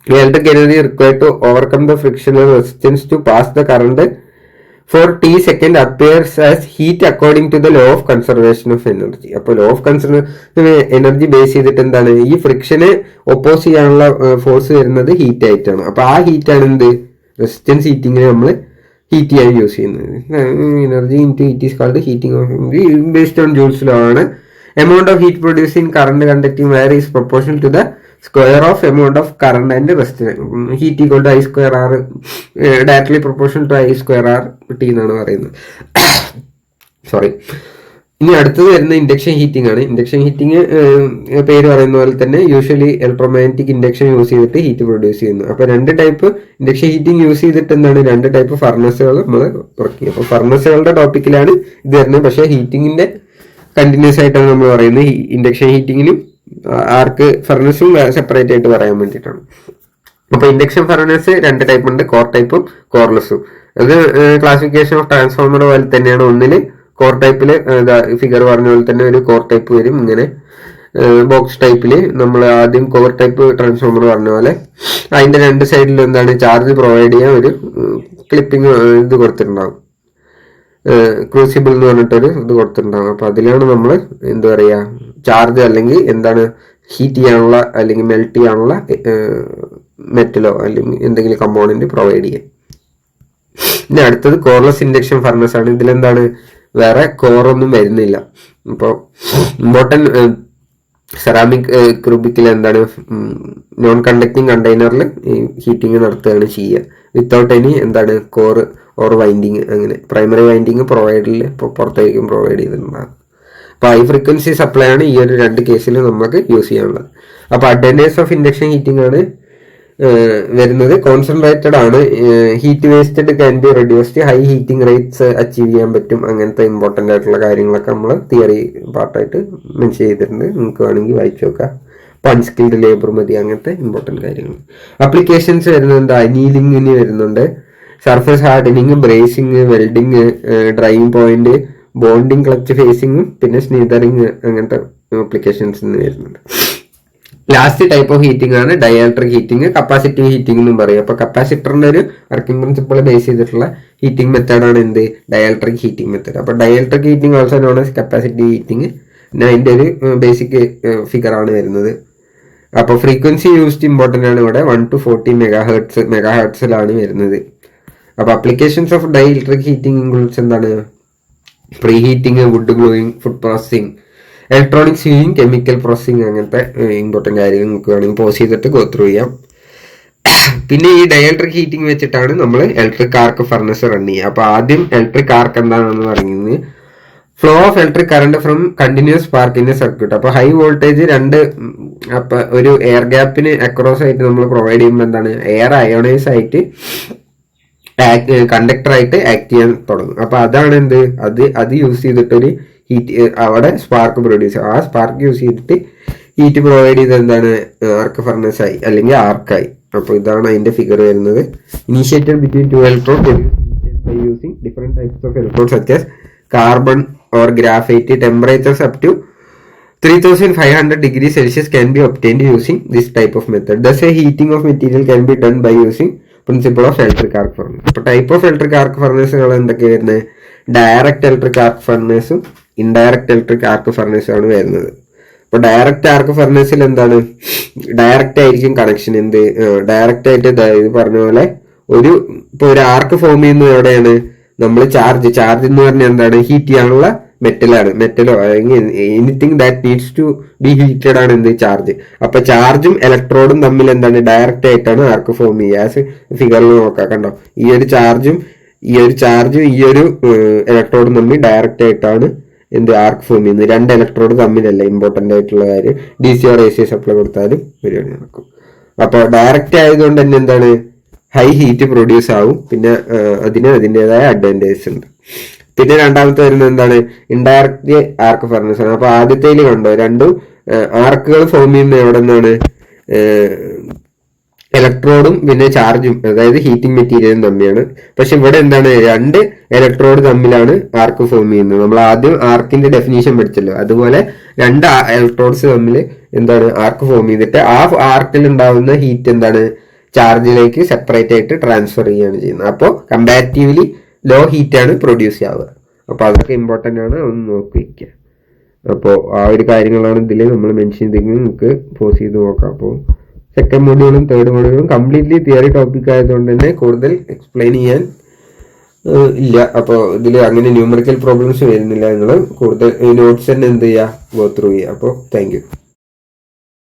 The electric energy required to overcome the frictional resistance to pass the current for t second appears as heat according to the law of conservation of energy. അപ്പോൾ law of conservation energy base ചെയ്തിട്ട് എന്താണ്, ഈ ഫ്രിക്ഷനെ oppose ചെയ്യാനുള്ള force വരുന്നത് heat ആയിട്ടാണ്. അപ്പൊ ആ ഹീറ്റാണ് എന്ത്, റെസിസ്റ്റൻസ് ഹീറ്റിങ്ങിന് നമ്മൾ ഹീറ്റ് ചെയ്യാൻ യൂസ് ചെയ്യുന്നത്. Energy into heat is called heating of energy based on Joule's law ആണ്. Amount of heat produce in current conducting wire is proportional to the square of amount of current and resistance. Heat equal to I square R, directly proportional to I square R T എന്നാണ് പറയുന്നത്. Sorry. ഇനി അടുത്തത് വരുന്ന induction heating ആണ്. Induction heating പേര് പറയുന്ന പോലെ തന്നെ യൂഷ്വലി ഇലക്ട്രോമാഗ്നറ്റിക് ഇൻഡക്ഷൻ യൂസ് ചെയ്തിട്ട് ഹീറ്റ് പ്രൊഡ്യൂസ് ചെയ്യുന്നു. അപ്പൊ രണ്ട് ടൈപ്പ് ഇൻഡക്ഷൻ ഹീറ്റിംഗ് യൂസ് ചെയ്തിട്ട് എന്താണ്, രണ്ട് ടൈപ്പ് ഫർണസുകൾ നമ്മൾ തുറക്കി. അപ്പൊ ഫർണസുകളുടെ ടോപ്പിക്കിലാണ് ഇത് വരുന്നത്. പക്ഷേ ഹീറ്റിംഗിന്റെ കണ്ടിന്യൂസ് ആയിട്ടാണ് നമ്മൾ പറയുന്നത്. ഇൻഡക്ഷൻ ഹീറ്റിങ്ങിനും ആർക്ക് ഫർണസും സെപ്പറേറ്റ് ആയിട്ട് പറയാൻ വേണ്ടിയിട്ടാണ്. അപ്പൊ ഇൻഡക്ഷൻ ഫർണസ് രണ്ട് ടൈപ്പ് ഉണ്ട്, കോർ ടൈപ്പും കോർലെസ്സും. അത് ക്ലാസിഫിക്കേഷൻ ഓഫ് ട്രാൻസ്ഫോർമർ പോലെ തന്നെയാണ്. ഒന്നില് കോർ ടൈപ്പില് ഫിഗർ പറഞ്ഞ പോലെ തന്നെ ഒരു കോർ ടൈപ്പ് വരും. ഇങ്ങനെ ബോക്സ് ടൈപ്പില് നമ്മൾ ആദ്യം കോർ ടൈപ്പ് ട്രാൻസ്ഫോമർ പറഞ്ഞ പോലെ അതിന്റെ രണ്ട് സൈഡിൽ എന്താണ് ചാർജ് പ്രൊവൈഡ് ചെയ്യാൻ ഒരു ക്ലിപ്പിംഗ് ഇത് കൊടുത്തിട്ടുണ്ടാവും, ക്രൂസിബിൾ എന്ന് പറഞ്ഞിട്ടൊരു ഇത് കൊടുത്തിട്ടുണ്ടാകും. അപ്പൊ അതിലാണ് നമ്മൾ എന്താ പറയാ ചാർജ് അല്ലെങ്കിൽ എന്താണ് ഹീറ്റ് ചെയ്യാനുള്ള അല്ലെങ്കിൽ മെൽറ്റ് ചെയ്യാനുള്ള മെറ്റലോ അല്ലെങ്കിൽ എന്തെങ്കിലും കമ്പോണന്റ് പ്രൊവൈഡ് ചെയ്യാം. ഇനി അടുത്തത് കോർലെസ് ഇൻഡക്ഷൻ ഫർണസ് ആണ്. ഇതിലെന്താണ് വേറെ കോറൊന്നും വരുന്നില്ല. ഇപ്പോൾ ഇമ്പോർട്ടൻറ്റ് സെറാമിക് ക്യൂബിക്കിൽ എന്താണ് നോൺ കണ്ടക്ടിങ് കണ്ടെയ്നറിൽ ഹീറ്റിംഗ് നടത്തുകയാണ് ചെയ്യുക വിത്തൗട്ട് എനി എന്താണ് കോർ ഓർ വൈൻഡിങ്. അങ്ങനെ പ്രൈമറി വൈൻഡിങ് പ്രൊവൈഡിൽ പുറത്തേക്കും പ്രൊവൈഡ് ചെയ്തിട്ടുണ്ടാകും. അപ്പോൾ ഹൈ ഫ്രീക്വൻസി സപ്ലൈ ആണ് ഈ ഒരു രണ്ട് കേസിൽ നമുക്ക് യൂസ് ചെയ്യാനുള്ളത്. അപ്പോൾ അഡ്വാൻറ്റേജ് ഓഫ് ഇൻഡക്ഷൻ ഹീറ്റിംഗ് ആണ് വരുന്നത്. കോൺസെൻട്രേറ്റഡ് ആണ്, heat wasted can be reduced, high heating rates achieve ചെയ്യാൻ പറ്റും. അങ്ങനത്തെ ഇമ്പോർട്ടൻ്റ് ആയിട്ടുള്ള കാര്യങ്ങളൊക്കെ നമ്മൾ തിയറി പാർട്ടായിട്ട് മെൻഷൻ ചെയ്തിട്ടുണ്ട്. നിങ്ങൾക്ക് വേണമെങ്കിൽ വായിച്ചു നോക്കാം. അൺസ്കിൽഡ് ലേബർ മതി, അങ്ങനത്തെ ഇമ്പോർട്ടൻ്റ് കാര്യങ്ങൾ. അപ്ലിക്കേഷൻസ് വരുന്നത് അനീലിംഗിന് വരുന്നുണ്ട്, surface hardening, brazing, welding, driving point, bonding, clutch facing, പിന്നെ സ്നീതറിങ്, അങ്ങനത്തെ അപ്ലിക്കേഷൻസ് വരുന്നുണ്ട്. ലാസ്റ്റ് ടൈപ്പ് ഓഫ് ഹീറ്റിംഗ് ആണ് ഡയലക്ട്രിക് ഹീറ്റിംഗ്, കപ്പാസിറ്റീവ് ഹീറ്റിംഗ് എന്നും പറയും. അപ്പൊ കപ്പാസിറ്ററിന്റെ ഒരു വർക്കിംഗ് പ്രിൻസിപ്പിൾ ബേസ് ചെയ്തിട്ടുള്ള ഹീറ്റിംഗ് മെത്തേഡാണ് എന്ത് ഡയലക്ട്രിക് ഹീറ്റിംഗ് മെത്തേഡ്. അപ്പൊ dielectric heating also known as capacitive heating. പിന്നെ അതിന്റെ ഒരു ബേസിക് ഫിഗർ ആണ് വരുന്നത്. അപ്പോൾ ഫ്രീക്വൻസി യൂസ്ഡ് ഇമ്പോർട്ടൻ്റ് ആണ് ഇവിടെ. 1 to 40 മെഗാഹെർട്സിലാണ് വരുന്നത്. അപ്പൊ applications of dielectric heating includes എന്താണ്, preheating, wood gluing, food processing, electronics heating, chemical processing, അങ്ങനത്തെ ഇമ്പോർട്ടൻ്റ് കാര്യങ്ങൾ നമുക്ക് വേണമെങ്കിൽ പോസ് ചെയ്തിട്ട് ഗോ ത്രൂ ചെയ്യാം. പിന്നെ ഈ ഡയലക്ട്രിക് ഹീറ്റിംഗ് വെച്ചിട്ടാണ് നമ്മൾ ഇലക്ട്രിക് ആർക്ക് ഫർണസ് റൺ ചെയ്യുക. അപ്പോൾ ആദ്യം ഇലക്ട്രിക് ആർക്ക് എന്താണെന്ന് പറയുന്നത് flow of electric current from continuous spark in A circuit. അപ്പോൾ ഹൈ വോൾട്ടേജ് രണ്ട് അപ്പൊ ഒരു എയർ ഗ്യാപ്പിന് അക്രോസ് ആയിട്ട് നമ്മൾ പ്രൊവൈഡ് ചെയ്യുമ്പോൾ എന്താണ് എയർ അയോണൈസ് ആയിട്ട് കണ്ടക്ടർ ആയിട്ട് ആക്ട് ചെയ്യാൻ തുടങ്ങും. അപ്പൊ അതാണ് എന്ത് അത് യൂസ് ചെയ്തിട്ടൊരു ഹീറ്റ് അവിടെ സ്പാർക്ക് പ്രൊഡ്യൂസ് ചെയ്യും. ആ സ്പാർക്ക് യൂസ് ചെയ്തിട്ട് ഹീറ്റ് പ്രൊവൈഡ് ചെയ്ത് എന്താണ് ആർക്ക് ഫർണസ് ആയി അല്ലെങ്കിൽ ആർക്കായി. അപ്പോൾ ഇതാണ് അതിന്റെ ഫിഗർ വരുന്നത്. Initiated between two electrode by using different types of electrode such as carbon or graphite. Temperatures up to 3500 degrees Celsius can be obtained using this type of method. Thus a heating of material can be done by using principle of electric arc furnace. അപ്പോൾ type of electric arc ഫർണസുകൾ എന്തൊക്കെ വരുന്നത്, direct electric arc ഫർണസും indirect electric arc ഫർണസും ആണ് വരുന്നത്. അപ്പോൾ direct ആർക്ക് ഫർണസിൽ എന്താണ് ഡയറക്റ്റ് ആയിരിക്കും കണക്ഷൻ. എന്ത് ഡയറക്റ്റ് ആയിട്ട് ഇത് പറഞ്ഞ പോലെ ഇപ്പോൾ ഒരു ആർക്ക് ഫോം ചെയ്യുന്നത് എവിടെയാണ്, നമ്മൾ ചാർജ് എന്ന് പറഞ്ഞാൽ എന്താണ് ഹീറ്റ് ചെയ്യാനുള്ള മെറ്റലോ അല്ലെങ്കിൽ anything that needs to be heated ആണ് എന്ത് ചാർജ്. അപ്പൊ ചാർജും ഇലക്ട്രോഡും തമ്മിൽ എന്താണ് ഡയറക്റ്റ് ആയിട്ടാണ് ആർക്ക് ഫോം ചെയ്യുക. ആസ് ഫിഗറിൽ നോക്കാം, കണ്ടോ ഈ ഒരു ചാർജും ഈ ഒരു ഇലക്ട്രോഡും തമ്മിൽ ഡയറക്റ്റ് ആയിട്ടാണ് എന്ത് ആർക്ക് ഫോം ചെയ്യുന്നത്. രണ്ട് ഇലക്ട്രോഡ് തമ്മിലല്ല ഇമ്പോർട്ടൻ്റ് ആയിട്ടുള്ള കാര്യം. DC or AC സപ്ലൈ കൊടുത്താലും പരിപാടി നടക്കും. അപ്പോൾ ഡയറക്റ്റ് ആയതുകൊണ്ട് തന്നെ എന്താണ് ഹൈ ഹീറ്റ് പ്രൊഡ്യൂസ് ആവും. പിന്നെ അതിൻ്റെതായ അഡ്വാൻറ്റേജസ് ഉണ്ട്. പിന്നെ രണ്ടാമത്തെ വരുന്നത് എന്താണ് ഇൻഡയറക്റ്റ് ആർക്ക് ഫർണസ് ആണ്. അപ്പൊ ആദ്യത്തേല് കണ്ടോ രണ്ടും ആർക്കുകൾ ഫോം ചെയ്യുന്ന എവിടെ നിന്നാണ് ഇലക്ട്രോഡും പിന്നെ ചാർജും അതായത് ഹീറ്റിംഗ് മെറ്റീരിയലും തമ്മിലാണ്. പക്ഷെ ഇവിടെ എന്താണ് രണ്ട് ഇലക്ട്രോഡ് തമ്മിലാണ് ആർക്ക് ഫോം ചെയ്യുന്നത്. നമ്മൾ ആദ്യം ആർക്കിന്റെ ഡെഫിനീഷൻ പഠിച്ചല്ലോ, അതുപോലെ രണ്ട് ഇലക്ട്രോഡ്സ് തമ്മിൽ എന്താണ് ആർക്ക് ഫോം ചെയ്തിട്ട് ആ ആർക്കിൽ ഉണ്ടാവുന്ന ഹീറ്റ് എന്താണ് ചാർജിലേക്ക് സെപ്പറേറ്റ് ആയിട്ട് ട്രാൻസ്ഫർ ചെയ്യുകയാണ് ചെയ്യുന്നത്. അപ്പോൾ കമ്പാരിറ്റീവ്ലി ലോ ഹീറ്റാണ് പ്രൊഡ്യൂസ് ആവുക. അപ്പോൾ അതൊക്കെ ഇമ്പോർട്ടൻ്റ് ആണ്, ഒന്ന് നോക്കി വയ്ക്കുക. അപ്പോൾ ആ ഒരു കാര്യങ്ങളാണ് ഇതിൽ നമ്മൾ മെൻഷൻ ചെയ്തെങ്കിൽ നമുക്ക് പോസ് ചെയ്ത് നോക്കാം. അപ്പോൾ സെക്കൻഡ് മൊഡ്യൂളും തേർഡ് മൊഡ്യൂളും കംപ്ലീറ്റ്ലി തിയറി ടോപ്പിക് ആയതുകൊണ്ട് തന്നെ കൂടുതൽ എക്സ്പ്ലെയിൻ ചെയ്യാൻ ഇല്ല. അപ്പോൾ ഇതിൽ അങ്ങനെ ന്യൂമറിക്കൽ പ്രോബ്ലംസ് വരുന്നില്ല. നിങ്ങൾ കൂടുതൽ നോട്ട്സ് തന്നെ എന്ത് ചെയ്യുക, ഗോ ത്രൂ ചെയ്യുക. അപ്പോൾ താങ്ക് യു.